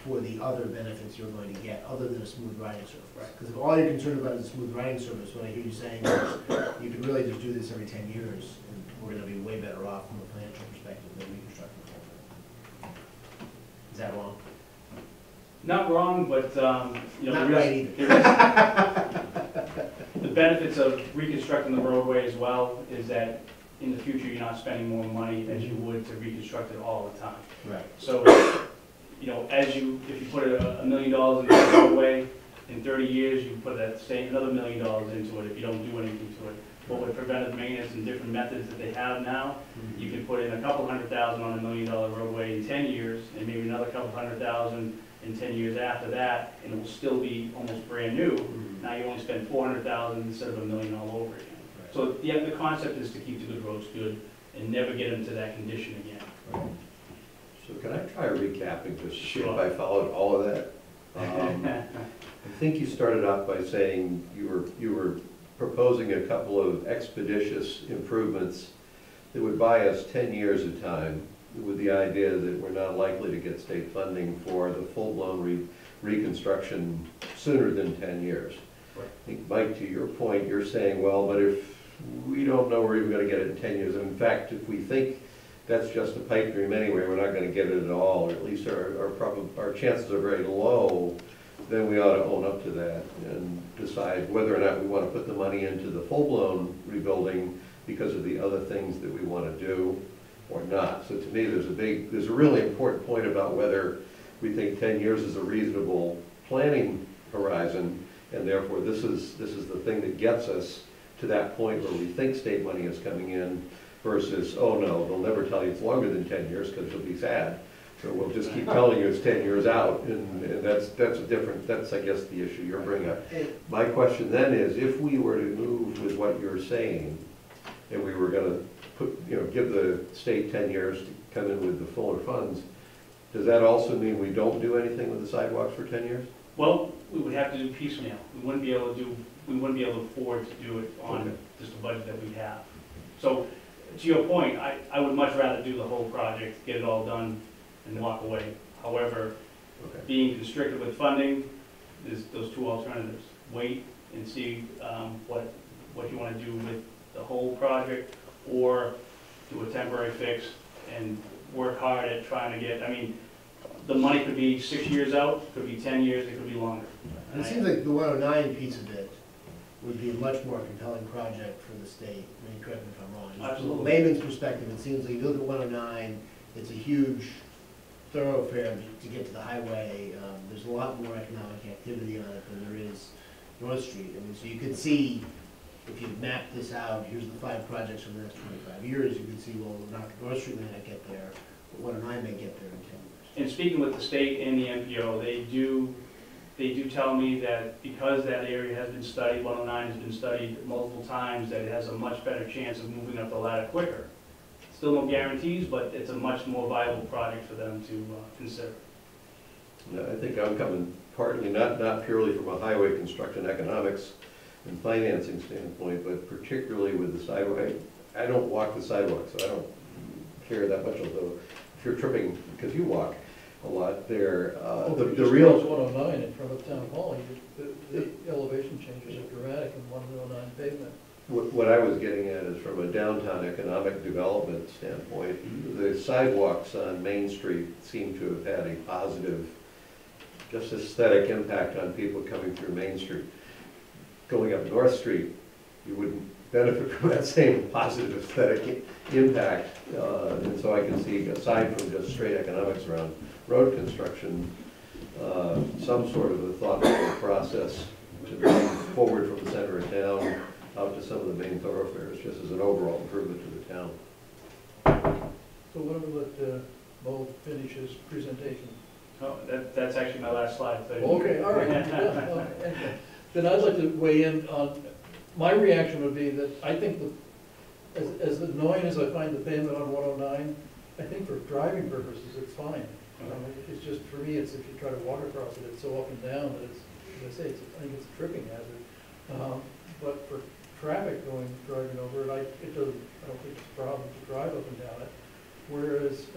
for the other benefits you're going to get, other than a smooth riding surface. Right. Because if all you're concerned about is a smooth riding surface, what I hear you saying is, you could really just do this every 10 years, and we're gonna be way better off from a financial perspective than reconstructing the whole thing. Is that wrong? Not wrong, but, Not there right is, the benefits of reconstructing the roadway as well is that in the future, you're not spending more money as you would to reconstruct it all the time. Right. So, if you put $1 million into the roadway, in 30 years, you can put another $1 million into it if you don't do anything to it. But with preventive maintenance and different methods that they have now, you can put in a couple $100,000 on $1 million roadway in 10 years, and maybe another couple $100,000 in 10 years after that, and it will still be almost brand new. Now you only spend $400,000 instead of $1 million all over again. So the concept is to keep the good roads good and never get them to that condition again. So can I try recapping, just see if Sure. I followed all of that? I think you started off by saying you were proposing a couple of expeditious improvements that would buy us 10 years of time, with the idea that we're not likely to get state funding for the full-blown reconstruction sooner than 10 years. Right. I think, Mike, to your point, you're saying, well, but if we don't know we're even going to get it in 10 years, and in fact, if we think that's just a pipe dream anyway, we're not going to get it at all, or at least our chances are very low, then we ought to own up to that and decide whether or not we want to put the money into the full-blown rebuilding because of the other things that we want to do or not. So to me, there's a really important point about whether we think 10 years is a reasonable planning horizon, and therefore this is the thing that gets us to that point where we think state money is coming in versus, oh no, they'll never tell you it's longer than 10 years because you'll be sad. So we'll just keep telling you it's 10 years out, and that's I guess the issue you're bringing up. My question then is, if we were to move with what you're saying, and we were going to give the state 10 years to come in with the fuller funds, does that also mean we don't do anything with the sidewalks for 10 years? Well, we would have to do piecemeal. We wouldn't be able to afford to do it on Okay. just the budget that we have. So to your point, I would much rather do the whole project, get it all done, and walk away. However, Okay. being constricted with funding, there's those two alternatives. Wait and see what you want to do with the whole project, or do a temporary fix and work hard at trying to get, I mean, the money could be 6 years out, could be 10 years, it could be longer. And it seems like the 109 piece of it would be a much more compelling project for the state. I mean, correct me if I'm wrong. Absolutely. From a layman's perspective, it seems like you look at 109, it's a huge thoroughfare to get to the highway. There's a lot more economic activity on it than there is North Street. I mean, so you could see, if you map this out, here's the 5 projects for the next 25 years, you could see, well, North Street may not get there, but 109 may get there in 10 years. And speaking with the state and the MPO, they do tell me that because that area has been studied, 109 has been studied multiple times, that it has a much better chance of moving up the ladder quicker. Still no guarantees, but it's a much more viable project for them to consider. No, I think I'm coming partly, not purely from a highway construction economics and financing standpoint, but particularly with the sidewalk. I don't walk the sidewalk, so I don't care that much, although if you're tripping, because you walk a lot there, the real... 109 in front of Town Hall, the elevation changes are dramatic in 109 pavement. What I was getting at is from a downtown economic development standpoint, the sidewalks on Main Street seem to have had a positive, just aesthetic impact on people coming through Main Street. Going up North Street, you wouldn't benefit from that same positive aesthetic impact. And so I can see, aside from just straight economics around road construction, some sort of a thoughtful process to bring forward from the center of town out to some of the main thoroughfares, just as an overall improvement to the town. So why don't we let Mo finish his presentation? Oh, that's actually my last slide. So Okay, all right. Yeah, okay. Then I'd like to weigh in on, my reaction would be that I think that, as annoying as I find the pavement on 109, I think for driving purposes, it's fine. It's just, for me, it's if you try to walk across it, it's so up and down that it's, as I say, I think it's a tripping hazard. But for traffic driving over it, I don't think it's a problem to drive up and down it. Whereas,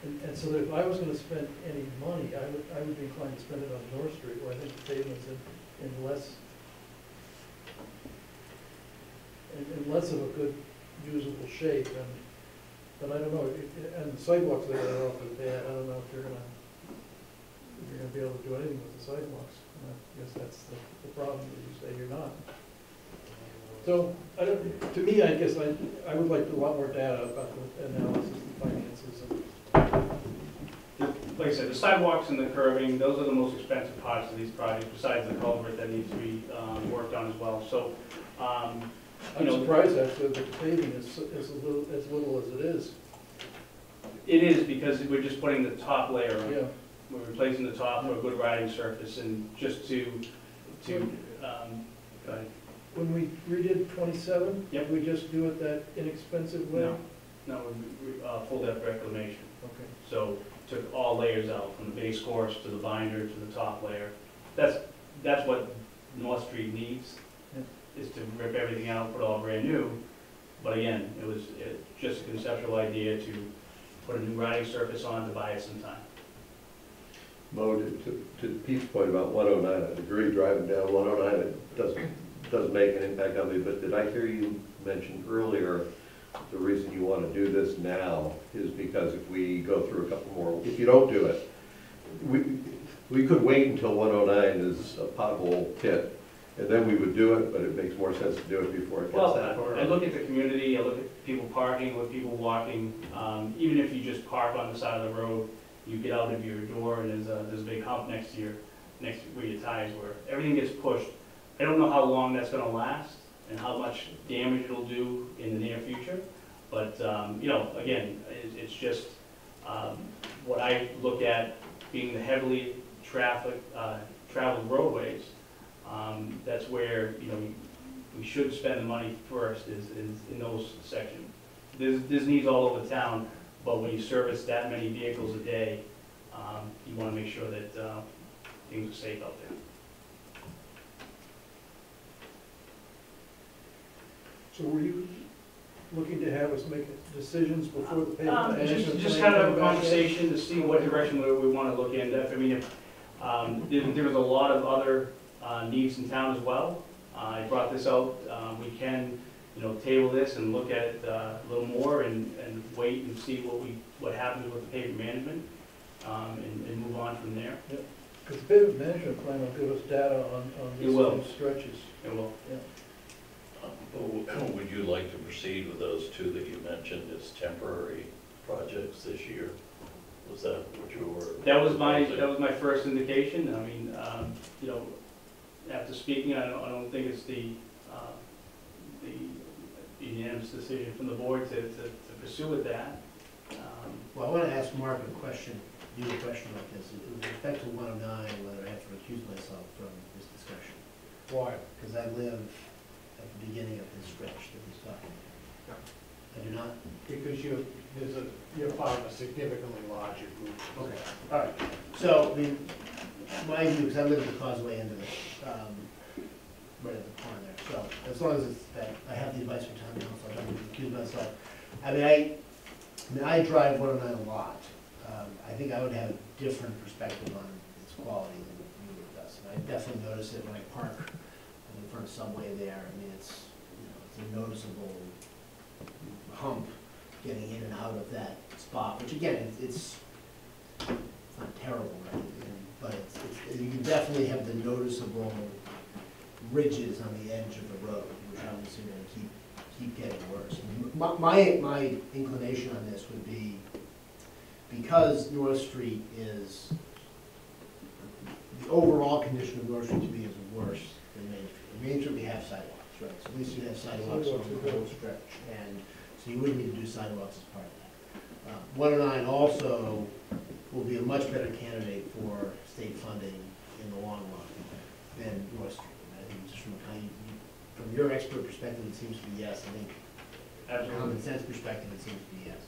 and so that if I was gonna spend any money, I would be inclined to spend it on North Street, where I think the pavement's in less of a good usable shape, but I don't know, and the sidewalks there are awfully bad. I don't know if you're gonna be able to do anything with the sidewalks. And I guess that's the problem, that you say you're not. So, to me, I guess I would like a lot more data about the analysis and finances. like I said, the sidewalks and the curbing, those are the most expensive parts of these projects, besides the culvert that needs to be worked on as well. So, I'm surprised actually that the paving is as little as it is. it is because we're just putting the top layer on. Yeah. We're replacing the top for a good riding surface, and just to go ahead. When we redid 27, Yep. did we just do it that inexpensive way? No, we full depth reclamation. Okay. So took all layers out, from the base course to the binder to the top layer. That's what North Street needs, is to rip everything out, put all brand new. But again, it was just a conceptual idea to put a new riding surface on to buy it some time. Mo, to Pete's point about 109, I agree, driving down 109, it doesn't make an impact on me, but did I hear you mention earlier the reason you want to do this now is because if we go through a couple more, if you don't do it, we could wait until 109 is a pothole pit, and then we would do it, but it makes more sense to do it before it gets that far. I look at the community, I look at people parking, I look at people walking. Even if you just park on the side of the road, you get out of your door and there's a big hump next to where your tires were. Everything gets pushed. I don't know how long that's gonna last and how much damage it'll do in the near future. But, again, it's just what I look at being the heavily traveled roadways. That's where, we should spend the money first is in those sections. There's needs all over town, but when you service that many vehicles a day, you want to make sure that things are safe out there. So were you looking to have us make decisions before the pavement management? Just plan kind of came a back in? conversation to see what direction we want to look in. I mean, if, there was a lot of other needs in town as well. I brought this out, we can, table this and look at it a little more and wait and see what happens with the pavement management, and move on from there. Because the pavement management plan will give us data on It will. these stretches. It will. Would you like to proceed with those two that you mentioned as temporary projects this year? Was that what you were? That was my proposing? first indication. I mean, after speaking, I don't think it's the unanimous decision from the board to pursue with that. Well, I want to ask Mark a question, you a question about this. With respect to 109, whether I have to recuse myself from this discussion. Why? Because I live at the beginning of this stretch that he's talking about. I do not? Because you're part of a significantly larger group. Okay, all right. So, I mean, my view, because I live at the causeway end of it, right at the pond there. So, as long as it's that, I have the advice from town council, I don't recuse myself. I mean, I drive 109 a lot. I think I would have a different perspective on its quality than you would does. And I definitely notice it when I park in front of Subway there. I mean, it's a noticeable hump getting in and out of that spot, which again, it's not terrible, right? But you can definitely have the noticeable ridges on the edge of the road, which obviously are going to keep getting worse. My inclination on this would be, because North Street is, the overall condition of North Street to me is worse than Main Street. In Main Street, we have sidewalks, right? So at least you have sidewalks on the whole stretch, and so you wouldn't need to do sidewalks as part of that. 109 also will be a much better candidate for state funding in the long run than North Street. I think just from your expert perspective, it seems to be yes. I think from a common sense perspective, it seems to be yes.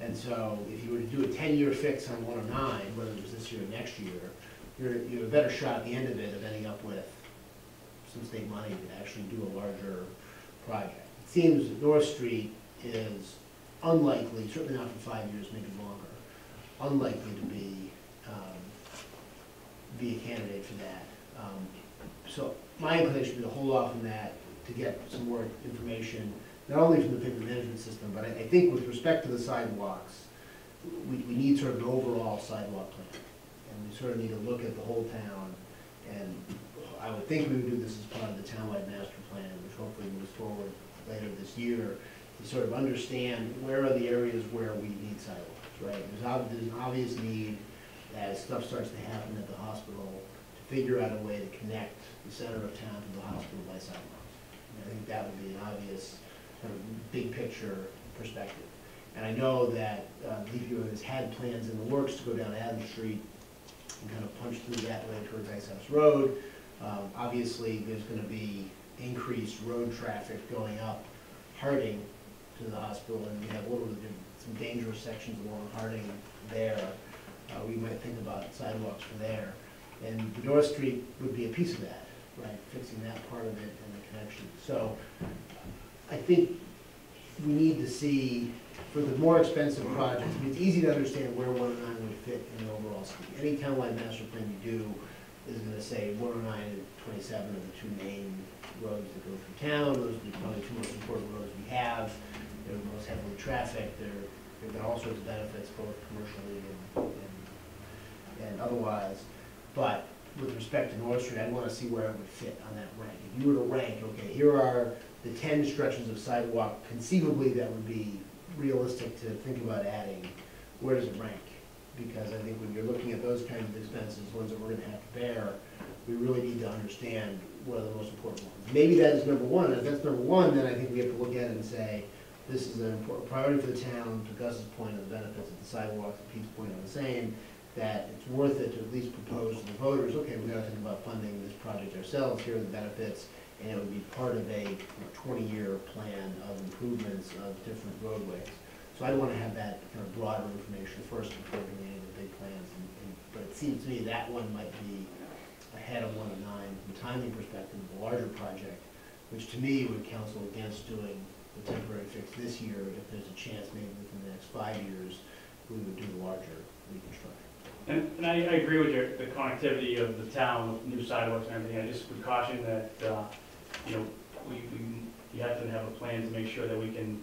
And so if you were to do a 10-year fix on 109, whether it was this year or next year, you have a better shot at the end of it of ending up with some state money to actually do a larger project. It seems that North Street is unlikely, certainly not for 5 years, maybe longer, unlikely to be a candidate for that. So my inclination would be to hold off on that to get some more information, not only from the pavement management system, but I think with respect to the sidewalks, we need sort of an overall sidewalk plan. And we sort of need to look at the whole town, and I would think we would do this as part of the townwide master plan, which hopefully moves forward later this year, to sort of understand where are the areas where we need sidewalks, right? There's an obvious need as stuff starts to happen at the hospital to figure out a way to connect the center of town to the hospital by sidewalks. And I think that would be an obvious kind of big picture perspective. And I know that DPO has had plans in the works to go down Adams Street and kind of punch through that way towards Ice House Road. Obviously, there's going to be increased road traffic going up Harding to the hospital, and we have some dangerous sections along Harding there. We might think about sidewalks for there. And the North Street would be a piece of that, right? Fixing that part of it and the connection. So I think we need to see, for the more expensive projects, I mean, it's easy to understand where 109 would fit in the overall scheme. Any townwide master plan you do is going to say 109 and 27 are the two main roads that go through town. Those are probably the two most important roads we have. They're the most heavily trafficked. They've got all sorts of benefits, both commercially and otherwise. But with respect to North Street, I'd want to see where it would fit on that rank. If you were to rank, okay, here are the 10 stretches of sidewalk conceivably that would be realistic to think about adding, where does it rank? Because I think when you're looking at those kinds of expenses, ones that we're going to have to bear, we really need to understand what are the most important ones. Maybe that is number one. If that's number one, then I think we have to look at it and say, this is an important priority for the town, to Gus's point of the benefits of the sidewalks, and Pete's point on the same, that it's worth it to at least propose to the voters, okay, we gotta think about funding this project ourselves, here are the benefits, and it would be part of a 20-year plan of improvements of different roadways. So I'd want to have that kind of broader information first before doing any of the big plans. But it seems to me that one might be ahead of 109 from a timing perspective, the larger project. which to me would counsel against doing the temporary fix this year. If there's a chance maybe within the next 5 years, we would do the larger reconstruction. And I agree with the connectivity of the town with new sidewalks and everything. I just would caution that, you know, you have to have a plan to make sure that we can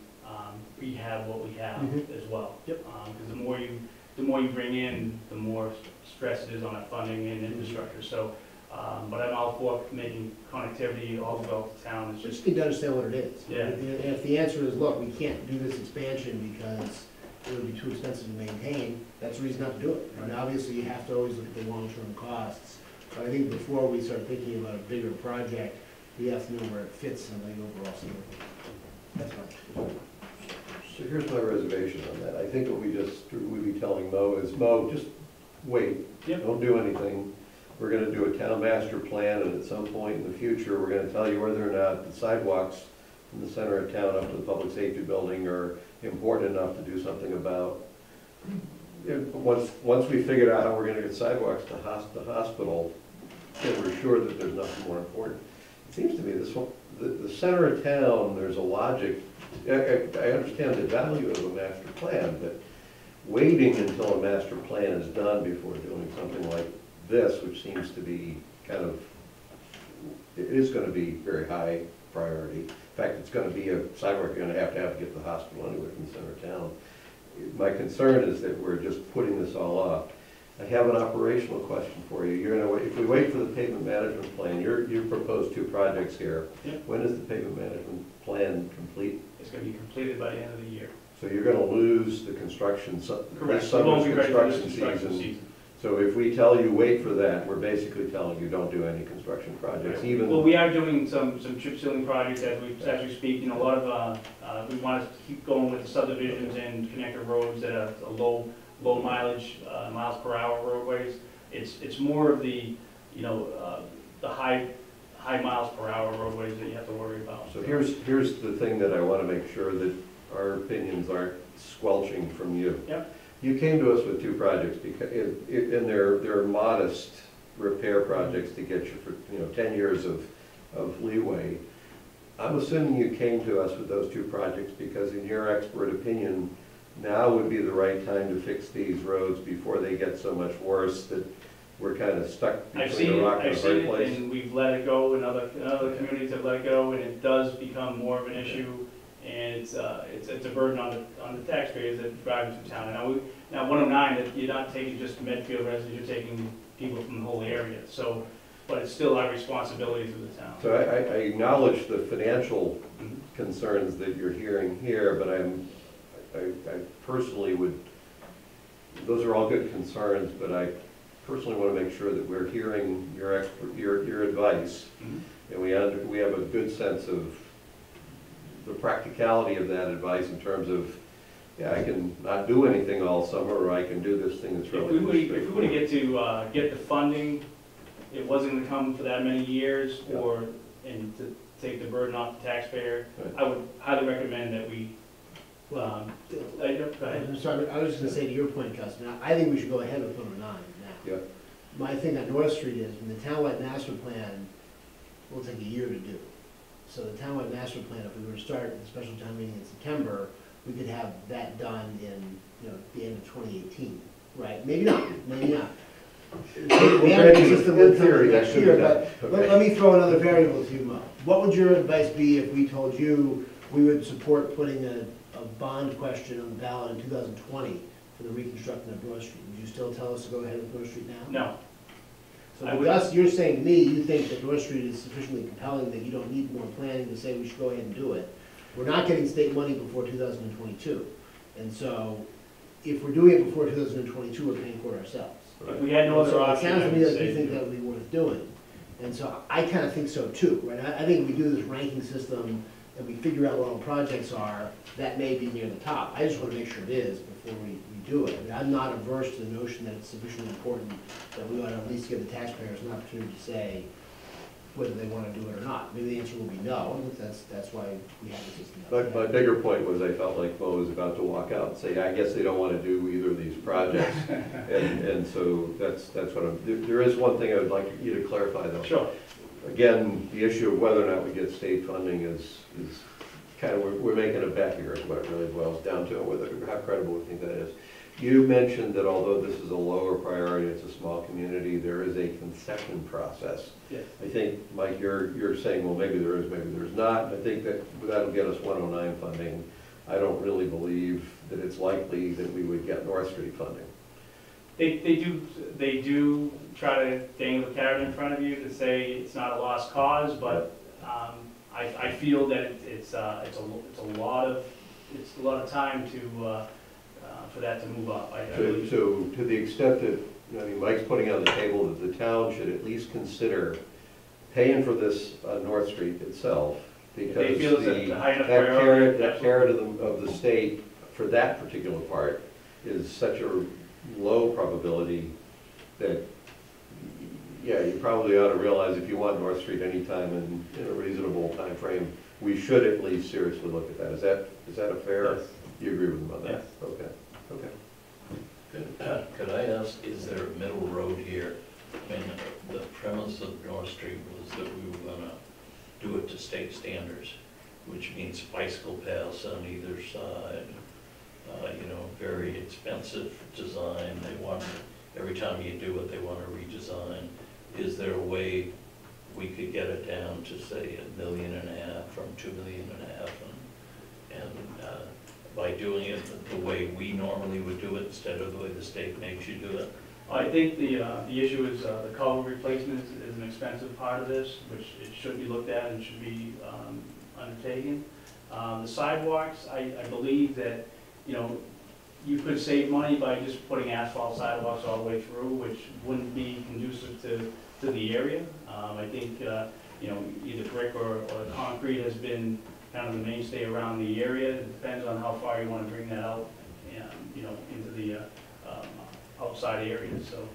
rehab what we have as well. Yep. Because the more you bring in, the more stress it is on our funding and infrastructure. So, but I'm all for making connectivity all throughout the town. It's We just, just need to understand what it is. Yeah. And if the answer is, look, we can't do this expansion because it would be too expensive to maintain, that's a reason not to do it. And obviously, you have to always look at the long-term costs. But I think before we start thinking about a bigger project, we have to know where it fits in the overall scheme. That's fine. So here's my reservation on that. I think what we'd be telling Mo is, Mo, just wait. Yep. Don't do anything. We're gonna do a town master plan, and at some point in the future, we're gonna tell you whether or not the sidewalks from the center of town up to the public safety building are important enough to do something about. Once we figured out how we're gonna get sidewalks to the hospital, then we're sure that there's nothing more important. It seems to me this one, the center of town, there's a logic. I understand the value of a master plan, but waiting until a master plan is done before doing something like this, which seems to be kind of, it is gonna be very high priority. In fact, it's gonna be a sidewalk you're gonna have to get to the hospital anyway from the center of town. My concern is that we're just putting this all off. I have an operational question for you. You're gonna wait, if we wait for the pavement management plan, you proposed 2 projects here. Yep. When is the pavement management plan complete? it's gonna be completed by the end of the year. So you're gonna lose the construction, this Correct. We summer's won't be ready for this construction construction season. season. So if we tell you wait for that, we're basically telling you don't do any construction projects, even. Well, we are doing some chip sealing projects as we speak. You know, a lot of, we want to keep going with the subdivisions and connector roads that are low mileage, miles per hour roadways. It's more of the, you know, the high miles per hour roadways that you have to worry about. So here's the thing that I want to make sure that our opinions aren't squelching from you. Yep. You came to us with 2 projects, because, and they're modest repair projects to get you for, 10 years of leeway. I'm assuming you came to us with those 2 projects because in your expert opinion, now would be the right time to fix these roads before they get so much worse that we're kind of stuck I've between seen a rock it, and I've a hard seen it, place. and we've let it go, and other communities have let it go, and it does become more of an issue, and it's a burden on the taxpayers that drive through town. Now 109, that you're not taking just Medfield residents, you're taking people from the whole area, so, but it's still our responsibility to the town. So I acknowledge the financial concerns that you're hearing here, but I personally would, those are all good concerns, but I personally want to make sure that we're hearing your advice, and we have a good sense of the practicality of that advice in terms of, yeah, I can not do anything all summer, or I can do this thing that's If we relatively were to get the funding, it wasn't gonna come for that many years, Yeah. and to take the burden off the taxpayer, Right. I would highly recommend that we, go ahead. I'm sorry, I was just gonna say to your point, Justin, I think we should go ahead with 109 now. Yeah. My thing on North Street is, when the townwide master plan will take a year to do. So the townwide master plan, if we were to start the special town meeting in September, we could have that done in, the end of 2018, right? Maybe not, maybe not. The energy system would come in next year, but let me throw another variable to you, Mo. What would your advice be if we told you we would support putting a bond question on the ballot in 2020 for the reconstruction of North Street? Would you still tell us to go ahead with North Street now? No, So with us, you're saying to me, you think that North Street is sufficiently compelling that you don't need more planning to say we should go ahead and do it. We're not getting state money before 2022. And so if we're doing it before 2022, we're paying for it ourselves. if we had no other So option, it sounds I to me would like you say, think that would be worth doing. And so I kind of think so too, right? I think if we do this ranking system and we figure out what all the projects are, that may be near the top. I just want to make sure it is before we do it. I mean, I'm not averse to the notion that it's sufficiently important that we ought to at least give the taxpayers an opportunity to say whether they want to do it or not. Maybe the answer will be no, but that's why we have the system. But my bigger point was I felt like Mo was about to walk out and say, I guess they don't want to do either of these projects. And so that's what there is one thing I would like you to clarify though. Sure. again, the issue of whether or not we get state funding is kind of, we're making a bet here is what it really boils down to, whether, how credible we think that is. You mentioned that although this is a lower priority, it's a small community, there is a concession process. Yes. I think, Mike, you're saying, well, maybe there is, maybe there's not. I think that that'll get us 109 funding. I don't really believe that it's likely that we would get North Street funding. They do try to dangle the carrot in front of you to say it's not a lost cause, but I feel that it's a lot of time for that to move up. To the extent that, I mean, Mike's putting on the table that the town should at least consider paying for this North Street itself, because They feel it's a high enough priority. that carrot of the state for that particular part is such a low probability that, yeah, you probably ought to realize if you want North Street anytime in a reasonable time frame, we should at least seriously look at that. Is that a fair? Yes. You agree with him on that? Yes. Okay. Could I ask, is there a middle road here? I mean, the premise of North Street was that we were gonna do it to state standards, which means bicycle paths on either side. You know, very expensive design. They want, every time you do it, they want to redesign. Is there a way we could get it down to, say, $1.5 million from $2.5 million? And by doing it the way we normally would do it instead of the way the state makes you do it? I think the issue is the culvert replacement is an expensive part of this, which it should be looked at and should be undertaken. The sidewalks, I believe that, you know, you could save money by just putting asphalt sidewalks all the way through, which wouldn't be conducive to the area. I think, you know, either brick or concrete has been kind of the mainstay around the area. It depends on how far you want to bring that out, you know, into the outside areas. So,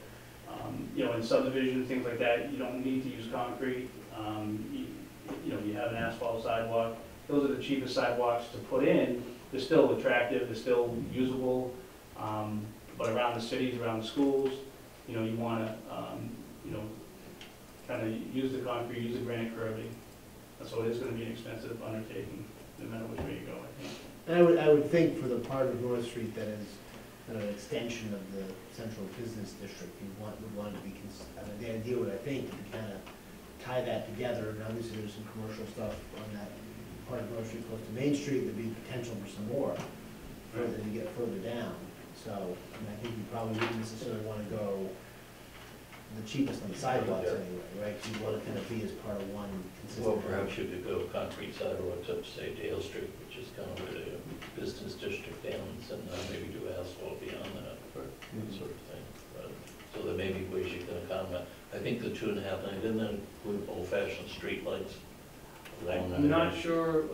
you know, in subdivisions, things like that, you don't need to use concrete. You know, you have an asphalt sidewalk. Those are the cheapest sidewalks to put in. They're still attractive, they're still usable, but around the cities, around the schools, you know, you want to, you know, kind of use the concrete, use the granite curbing. So it is going to be an expensive undertaking, no matter which way you go, I think. And I would think for the part of North Street that is kind of an extension of the central business district, would want to be, the idea would, I think, to kind of tie that together, and obviously there's some commercial stuff on that part of North Street close to Main Street, there'd be potential for some more further to get further down. So, I mean, I think you probably wouldn't necessarily want to go the cheapest on the sidewalks anyway, right? Because you want to kind of be as part of one consistent. Well, perhaps you could go concrete sidewalks up, say, Dale Street, which is kind of where the business district ends, and maybe do asphalt beyond that, that sort of thing. So there may be ways you can accommodate. I think the 2.5 million, didn't that include old-fashioned street lights? I'm not sure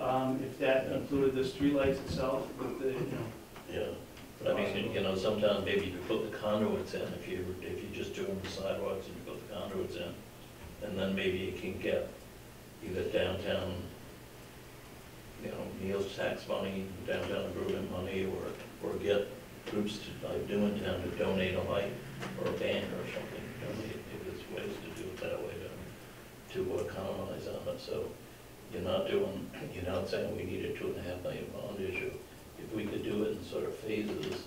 if that included the streetlights itself, but the, you know. Yeah, but I mean, you know, sometimes maybe you could put the conduits in, if you're just doing the sidewalks and you put the conduits in, and then maybe you can get either downtown, you know, meals tax money, downtown improvement money, or get groups to, like Newingtown, to donate a light, or a band or something, donate, if there's ways to do it that way to economize on it. So you're not saying we need a $2.5 million bond issue. If we could do it in sort of phases,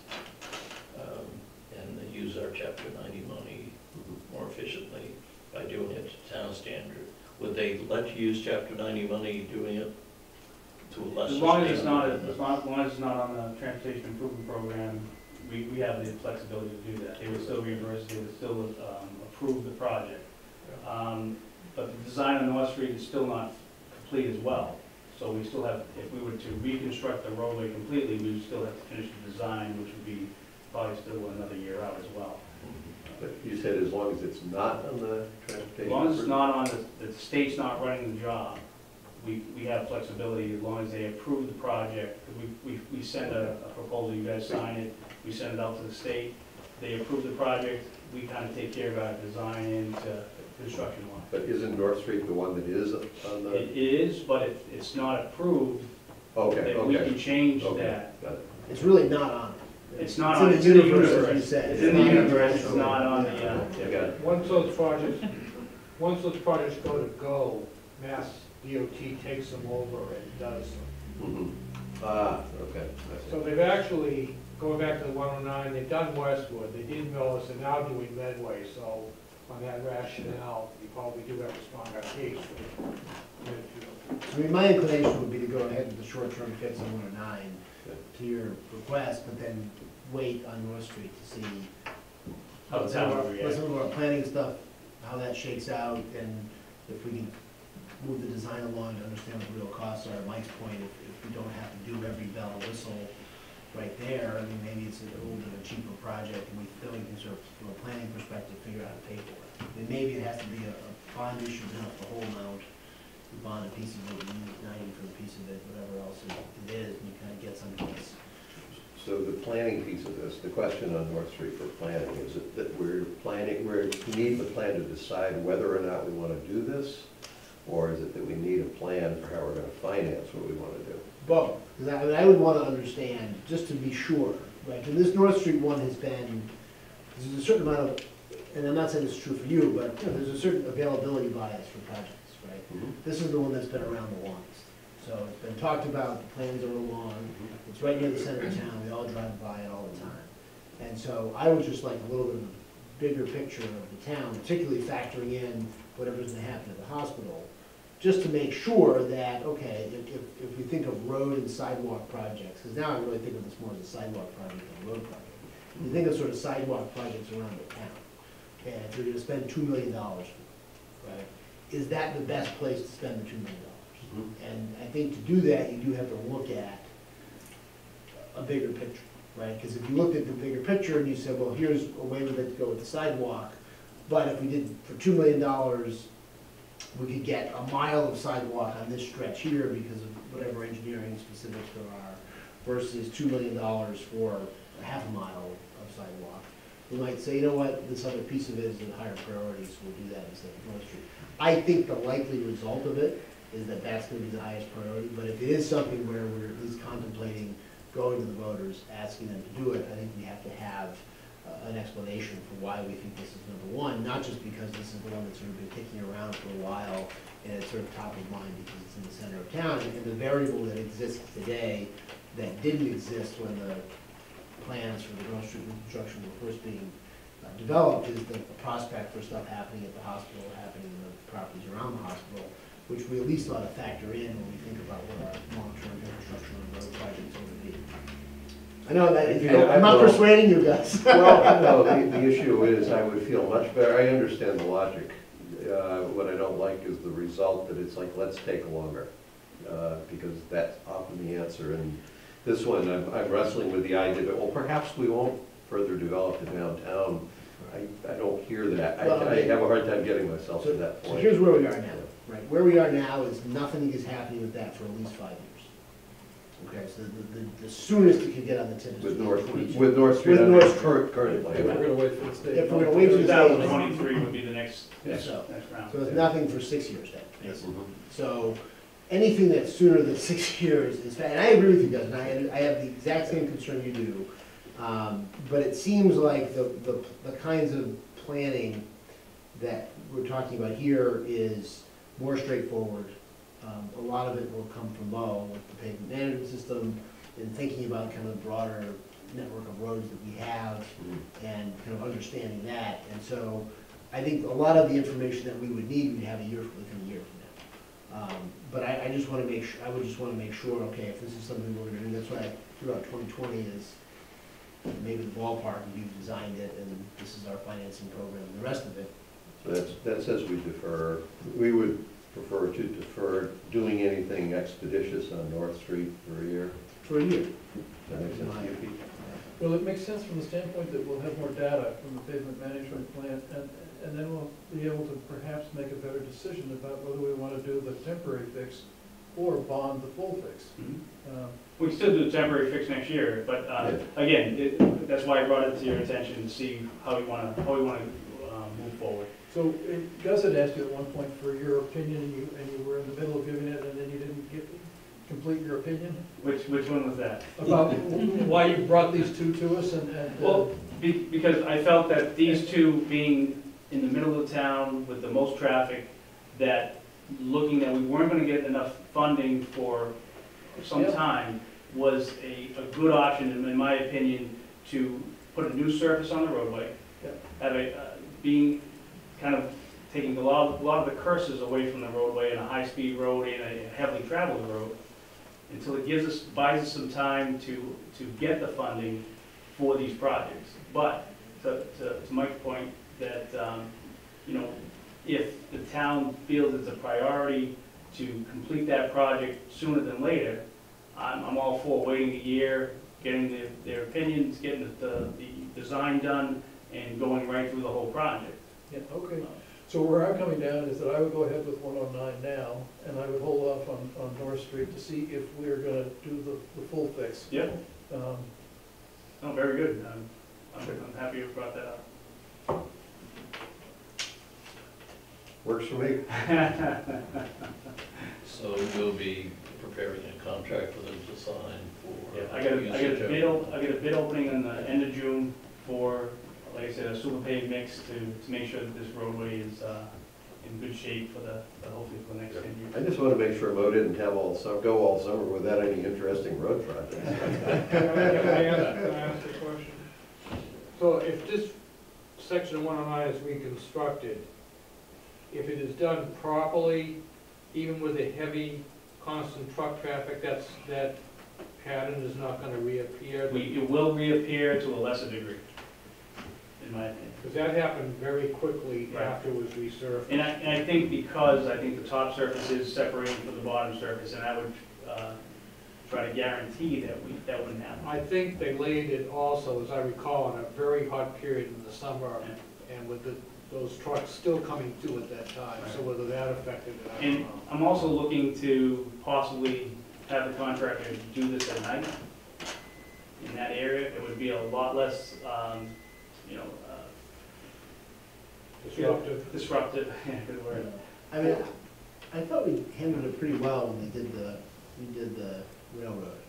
and use our Chapter 90 money more efficiently by doing it to town standard, would they let you use Chapter 90 money doing it to a lesser As long as extent? as long as it's not on the transportation improvement program, we have the flexibility to do that. They would still reimburse, they would still approve the project. But the design on North Street is still not complete as well. So we still have, if we were to reconstruct the roadway completely, we would still have to finish the design, which would be probably still another year out as well. But you said as long as it's not on the transportation? As long as it's not on the state's not running the job, we have flexibility as long as they approve the project. We send a proposal, you guys sign it, we send it out to the state, they approve the project, we kind of take care of our design into construction line. But isn't North Street the one that is on the? It is, but it's not approved. Okay, That we can change that. Got it. It's really not on it. It's not on, It's in the universe, as you said. It's in the universe, it's not on the, I got it. Once those projects, once those projects go, Mass DOT takes them over and does them. Mhm. Ah, okay. I see. So they've actually, going back to the 109, they've done Westwood, they did Millis, and now doing Medway, so on that rationale, you probably do have a stronger case for Medfield. I mean, my inclination would be to go ahead with the short-term fix on 109 to your request, but then wait on North Street to see How the town will what react. some of our planning stuff, how that shakes out, and if we can move the design along to understand what the real costs are. Mike's point, if we don't have to do every bell and whistle right there, I mean, maybe it's a little bit of a cheaper project, and then we can sort of, from a planning perspective, figure out how to pay for it. And maybe it has to be a bond issue, not the whole amount. You bond a piece of it, you need 90 for a piece of it, whatever else it is, and you kind of get someplace. So the planning piece of this, the question on North Street for planning, is it that we need the plan to decide whether or not we want to do this? Or is it that we need a plan for how we're going to finance what we want to do? Both, because I would want to understand, just to be sure, right, and this North Street one has been, there's a certain amount of, and I'm not saying it's true for you, but you know, there's a certain availability bias for projects, right? Mhm. This is the one that's been around the longest. So it's been talked about, the plans are long, it's right near the center of town, we all drive by it all the time. And so I would just like a little bit of a bigger picture of the town, particularly factoring in whatever's gonna happen at the hospital, just to make sure that, okay, if we think of road and sidewalk projects, because now I really think of this more as a sidewalk project than a road project. You think of sort of sidewalk projects around the town, and if you're gonna spend $2 million, right, is that the best place to spend the $2 million? And I think to do that, you do have to look at a bigger picture, right? Because if you looked at the bigger picture and you said, well, here's a way we'd like to go with the sidewalk, but if we did for $2 million, we could get a mile of sidewalk on this stretch here because of whatever engineering specifics there are, versus $2 million for a half a mile of sidewalk. We might say, you know what, this other piece of it is a higher priority, so we'll do that instead of North Street. I think the likely result of it is that that's gonna be the highest priority, but if it is something where we're at least contemplating going to the voters, asking them to do it, I think we have to have an explanation for why we think this is number one, not just because this is the one that's sort of been kicking around for a while, and it's sort of top of mind because it's in the center of town, and the variable that exists today that didn't exist when the plans for the Grove Street reconstruction were first being developed is the prospect for stuff happening at the hospital, happening in the properties around the hospital, which we at least ought to factor in when we think about what our long-term infrastructure and road projects are going to be. I know that, I'm not persuading you guys. Well, no, the issue is I would feel much better, I understand the logic. What I don't like is the result that it's like, let's take longer, because that's often the answer. And this one, I'm wrestling with the idea that, well, perhaps we won't further develop the downtown. I don't hear that. I have a hard time getting myself to that So point. here's where we are now, right? Where we are now is nothing is happening with that for at least 5 years. Okay, so the soonest it could get on the tip is With North 2022. Street, with North Street With under North its Street. current If we're plan. gonna wait for the state. If we're gonna wait for the state. 2023 would be the next So round. it's nothing for 6 years then, Yes. basically. So anything that's sooner than 6 years is, and I agree with you guys, and I have the exact same concern you do. But it seems like the kinds of planning that we're talking about here is more straightforward. A lot of it will come from Mo with the pavement management system and thinking about kind of the broader network of roads that we have and kind of understanding that. And so I think a lot of the information that we would need, we'd have within a year from now. But I just want to make sure, I would just want to make sure, okay, if this is something we're going to do, that's why I threw out 2020 is maybe the ballpark, and you've designed it, and this is our financing program, and the rest of it. So that says we defer, we would prefer to defer doing anything expeditious on North Street for a year. For a year. That makes sense to you, Pete? Well, it makes sense from the standpoint that we'll have more data from the pavement management plan, and then we'll be able to perhaps make a better decision about whether we want to do the temporary fix or bond the full fix. We can still do the temporary fix next year, but again, that's why I brought it to your attention to see how we want to move forward. So Gus had asked you at one point for your opinion, and you were in the middle of giving it, and then you didn't complete your opinion Which one was that? about why you brought these two to us, and Well, because I felt that these two being in the middle of the town with the most traffic, that looking that we weren't gonna get enough funding for some Yep. time, was a good option, in my opinion, to put a new surface on the roadway. Yep. Have being, kind of taking a lot of the curses away from the roadway and a high-speed road and a heavily traveled road, until it buys us some time to get the funding for these projects. But, to Mike's point, that, you know, if the town feels it's a priority to complete that project sooner than later, I'm all for waiting a year, getting their opinions, getting the design done, and going right through the whole project. Yeah, okay. So where I'm coming down is that I would go ahead with 109 now, and I would hold off on North Street to see if we're gonna do the full fix. Yep. Um, Oh, very good. I'm happy you brought that up. Works for me. So we'll be preparing a contract for them to sign for. Yeah, I got a bid opening in the end of June for, like I said, a super paved mix to make sure that this roadway is in good shape for hopefully for the next 10 years. I just want to make sure Mo didn't have go all summer without any interesting road projects. Can I ask a question? So if this section of 109 is reconstructed, if it is done properly, even with a heavy, constant truck traffic, that pattern is not gonna reappear? It will reappear to a lesser degree, in my opinion. Because that happened very quickly Right. after it was resurfaced. And I think because I think the top surface is separated from the bottom surface, and I would try to guarantee that that wouldn't happen. I think they laid it also, as I recall, in a very hot period in the summer, and with those trucks still coming through at that time, so whether that affected it, I don't And know. I'm also looking to possibly have the contractor do this at night in that area. It would be a lot less, you know, disruptive, yeah, good word. I mean, I thought we handled it pretty well when we did the railroad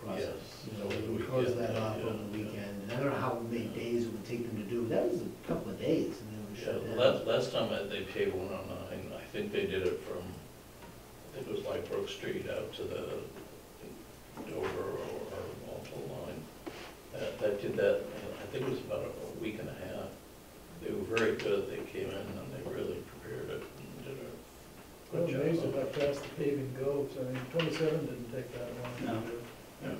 crossing. Yes. You know, we closed that off over the weekend, and I don't know how many days it would take them to do, but that was a couple of days, and then we Yeah, shut well, down. last time they paved 109, I think they did it from, I think it was like Brook Street out to the Dover or Walpole line. That did that, I think it was about a week and a half. They were very good, they came in and they really prepared it and did a I'm good job. amazed at how fast the paving goes. I mean, 27 didn't take that long. No. Yeah.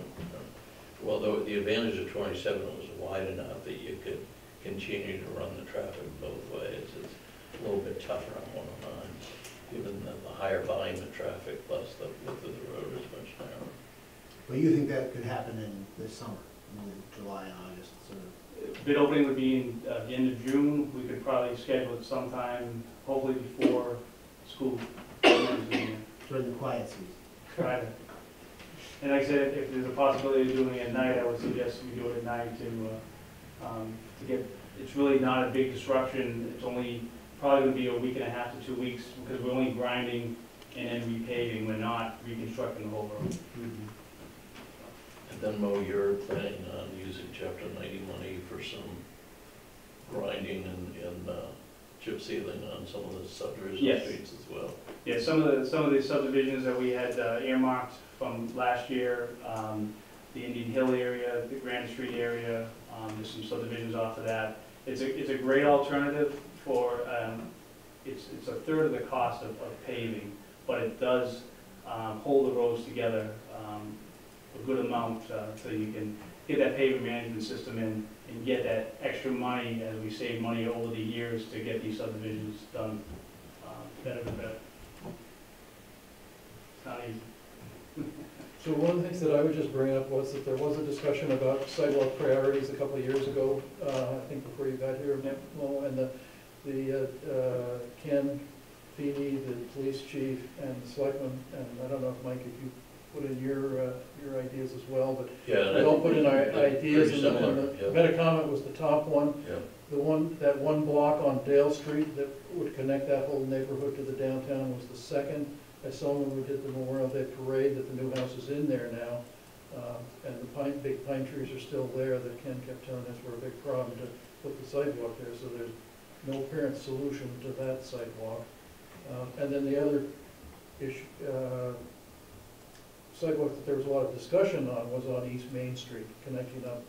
Well, the advantage of 27 was wide enough that you could continue to run the traffic both ways. It's a little bit tougher on 109, given the higher volume of traffic, plus the width of the road is much narrower. But you think that could happen in this summer, in July, August, sort of? Bid opening would be in the end of June. We could probably schedule it sometime, hopefully before school ends again. During the quiet season? Try to. And like I said, if there's a possibility of doing it at night, I would suggest we do it at night to get, it's really not a big disruption. It's only probably going to be a week and a half to 2 weeks, because we're only grinding and then repaving. We're not reconstructing the whole road. And then, Mo, you're planning on using Chapter 90 money for some grinding and chip sealing on some of the subdivision Yes. streets as well. Yeah, some of the subdivisions that we had earmarked from last year, the Indian Hill area, the Granite Street area, there's some subdivisions off of that. It's a great alternative for, it's a third of the cost of paving, but it does hold the roads together a good amount, so you can get that pavement management system in and get that extra money as we save money over the years to get these subdivisions done better and better. It's not easy. So one of the things that I would just bring up was that there was a discussion about sidewalk priorities a couple of years ago, I think before you got here, Yep. Mo, and the Ken Feeney, the police chief, and the selectmen, and I don't know if, Mike, if you put in your ideas as well, but Yeah. we all put in our they're ideas, pretty and similar, the yeah. Metacomet was the top one. Yeah. That one block on Dale Street that would connect that whole neighborhood to the downtown was the second. I saw when we did the Memorial Day Parade that the new house is in there now, and the big pine trees are still there that Ken kept telling us were a big problem to put the sidewalk there, so there's no apparent solution to that sidewalk. And then the other issue, sidewalk that there was a lot of discussion on was on East Main Street, connecting up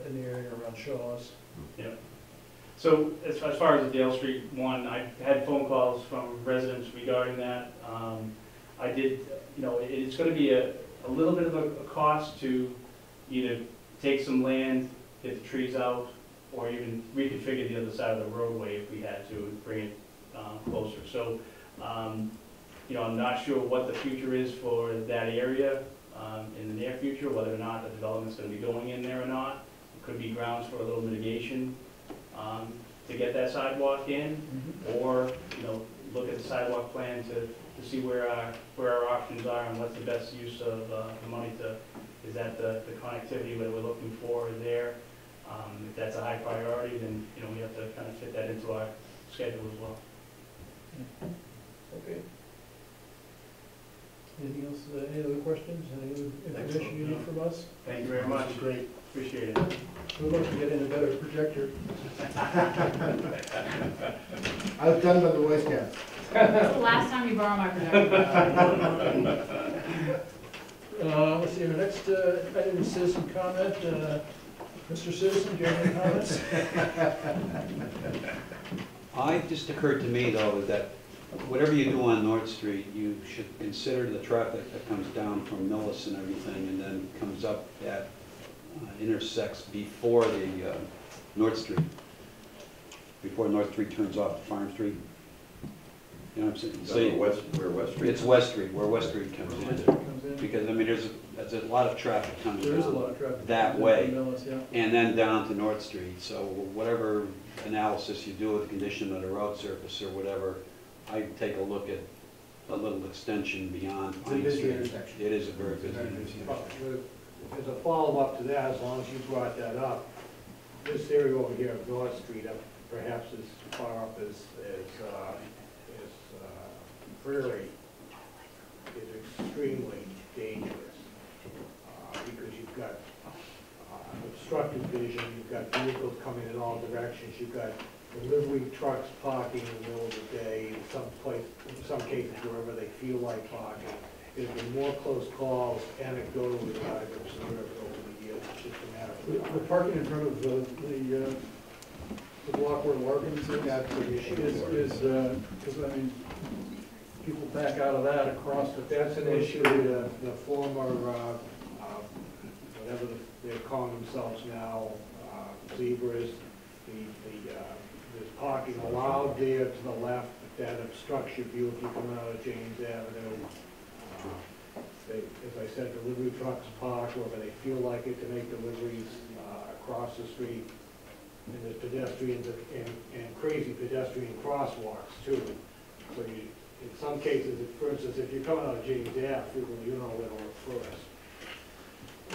in the area around Shaw's. Yeah. So as far as the Dale Street one, I had phone calls from residents regarding that. I did, it's gonna be a little bit of a cost to either take some land, get the trees out, or even reconfigure the other side of the roadway if we had to, and bring it closer. So, I'm not sure what the future is for that area in the near future, whether or not the development's gonna be going in there or not. It could be grounds for a little mitigation to get that sidewalk in, or, look at the sidewalk plan to see where our options are and what's the best use of the money is that the connectivity that we're looking for there? If that's a high priority, then, we have to kind of fit that into our schedule as well. Okay. Anything else, any other questions, any other information you need from us? Thank you very much. Great. Appreciate it. Good luck to getting a better projector. I was done by the Boy Scouts. That's the last time you borrow my projector. Let's see, our next item is citizen comment. Mr. Citizen, do you have any comments? It just occurred to me, though, that whatever you do on North Street, you should consider the traffic that comes down from Millis and everything, and then comes up that intersects before the North Street, before North Street turns off to Farm Street. You know what I'm saying? So where West Street? It's West Street, where West Street comes in. Comes in. Because, there's a lot of traffic coming There is a down lot of traffic. that way, Yeah. and then down to North Street. So whatever analysis you do of the condition of the road surface or whatever, I take a look at a little extension beyond It's a Pine busy Street. intersection. It is a very busy Well, intersection. As a follow-up to that, as long as you brought that up, this area over here of North Street, perhaps as far up as Prairie, is extremely dangerous. Because you've got obstructed vision, you've got vehicles coming in all directions, you've got delivery trucks parking in the middle of the day, in some cases wherever they feel like parking. There's been more close calls anecdotally that I've observed over the years, it's just a matter of. The parking in front of the block where Larkin's is, That's the issue. because, people back out of that across the. But that's an issue, the former, whatever they're calling themselves now, zebras, there's parking allowed there to the left, but that obstructs your view if you come out of James Avenue. As I said, delivery trucks park wherever they feel like it to make deliveries across the street. And there's pedestrians and crazy pedestrian crosswalks too. So in some cases, for instance, if you're coming out of James Ave, frequently you know where to look first.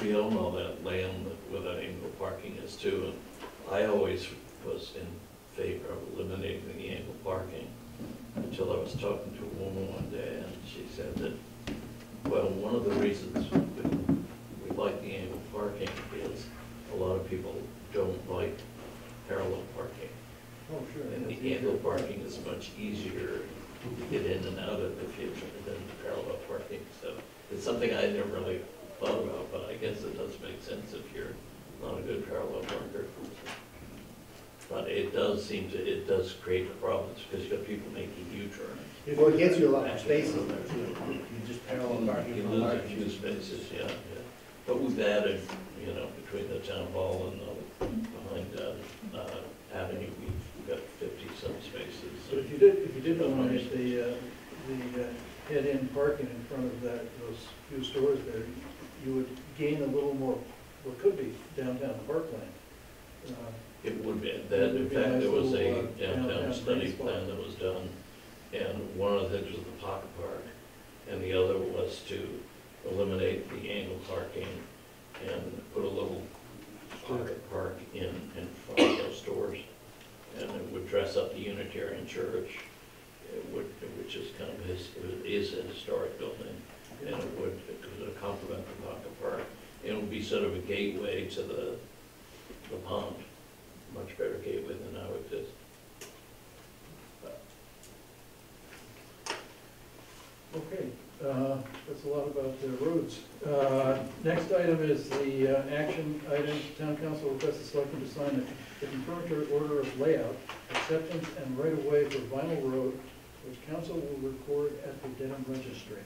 We own all that land where that angle parking is too, and I always was in favor of eliminating the angle parking until I was talking to a woman one day, and she said that, well, one of the reasons we like the angle parking is a lot of people don't like parallel parking. Oh, sure. And the angle parking is much easier to get in and out of if you than the parallel parking. So it's something I never really thought about, but I guess it does make sense if you're not a good parallel parker. But it does create problems because you've got people making U-turns. Well, it gets you a lot of spaces there too. You just parallel parking You from lose a Larkin. few spaces, yeah. But we've added, between the town hall and behind Avenue, we've got 50-some spaces. So if you did eliminate the head-in parking in front of those few stores there, you would gain a little more, what could be downtown parkland. It would be, It that, in would be a fact, nice there was a little, downtown downtown study green spot. plan that was done, and one of the things was the pocket park, and the other was to eliminate the angle parking and put a little pocket park in front of those stores, and it would dress up the Unitarian Church, which is kind of is a historic building, and it would complement the pocket park. It would be sort of a gateway to the pond, much better gateway than now exists. Okay, that's a lot about the roads. Next item is the action item. Town council requests the selectmen to sign the confirmatory order of layout, acceptance, and right-of-way for Vinyl Road, which council will record at the Dedham Registry.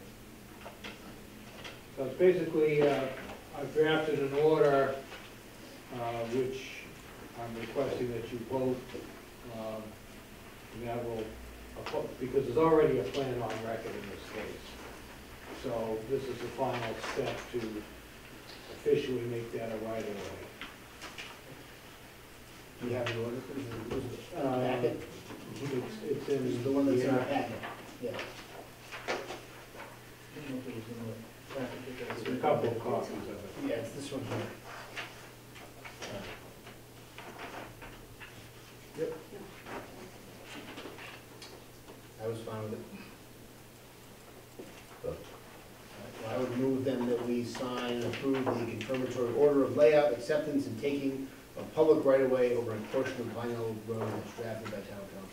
So it's basically, I've drafted an order, which I'm requesting that you vote, and that will, because there's already a plan on record in this case. So this is the final step to officially make that a right of way. Do you have the order? Uh, Packet? It's This is in. the one that's in our yeah. packet, yeah. I don't know if it was in the packet, but that's- There's a couple of copies of it. Yeah, it's this one here. Yep. I was fine with it. Well, I would move then that we sign and approve the confirmatory order of layout, acceptance, and taking of public right-of-way over a portion of Vinyl Road as drafted by town council.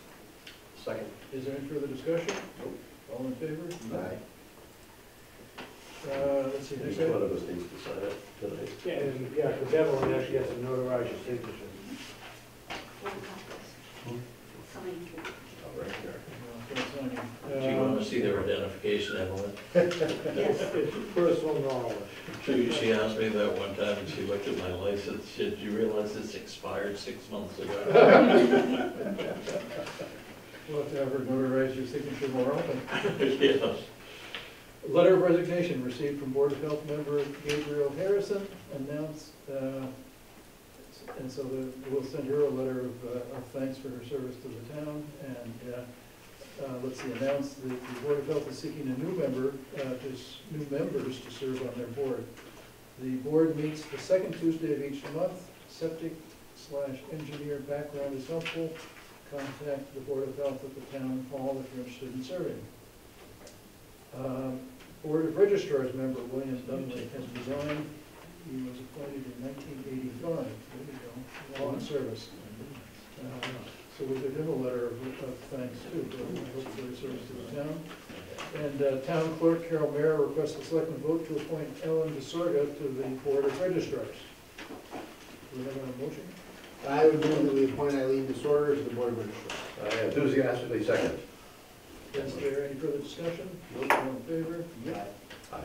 Second. Is there any further discussion? All in favor? Aye. Let's see, next Each one item. of us needs to sign it tonight. Yeah, and, yeah, because Evelyn actually has to notarize your signature. Oh, right there. Do you want to see their identification, Evelyn? It's personal knowledge. She asked me that one time, and she looked at my license, she said, "Do you realize this expired 6 months ago?" We'll have to have her notarize your signature more often. Yes. Letter of resignation received from Board of Health member Gabriel Harrison, announced, and so we'll send her a letter of thanks for her service to the town, and let's see, announce that the Board of Health is seeking a new member, new members to serve on their board. The board meets the second Tuesday of each month. Septic/engineer background is helpful. Contact the Board of Health at the town hall if you're interested in serving. Board of Registrars member William Dunley has resigned. He was appointed in 1985. There you go, long service. So we give him a letter of thanks too, for his service to the town. And town clerk Carol Mayer requests the selectmen vote to appoint Ellen DeSorga to the Board of Registrars. Do we have a motion? I would move that we appoint Eileen DeSorder to the board of registrars. I enthusiastically second. Is there any further discussion? All in favor? Aye. Aye.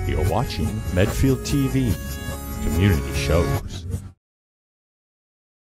You're watching Medfield TV, community shows.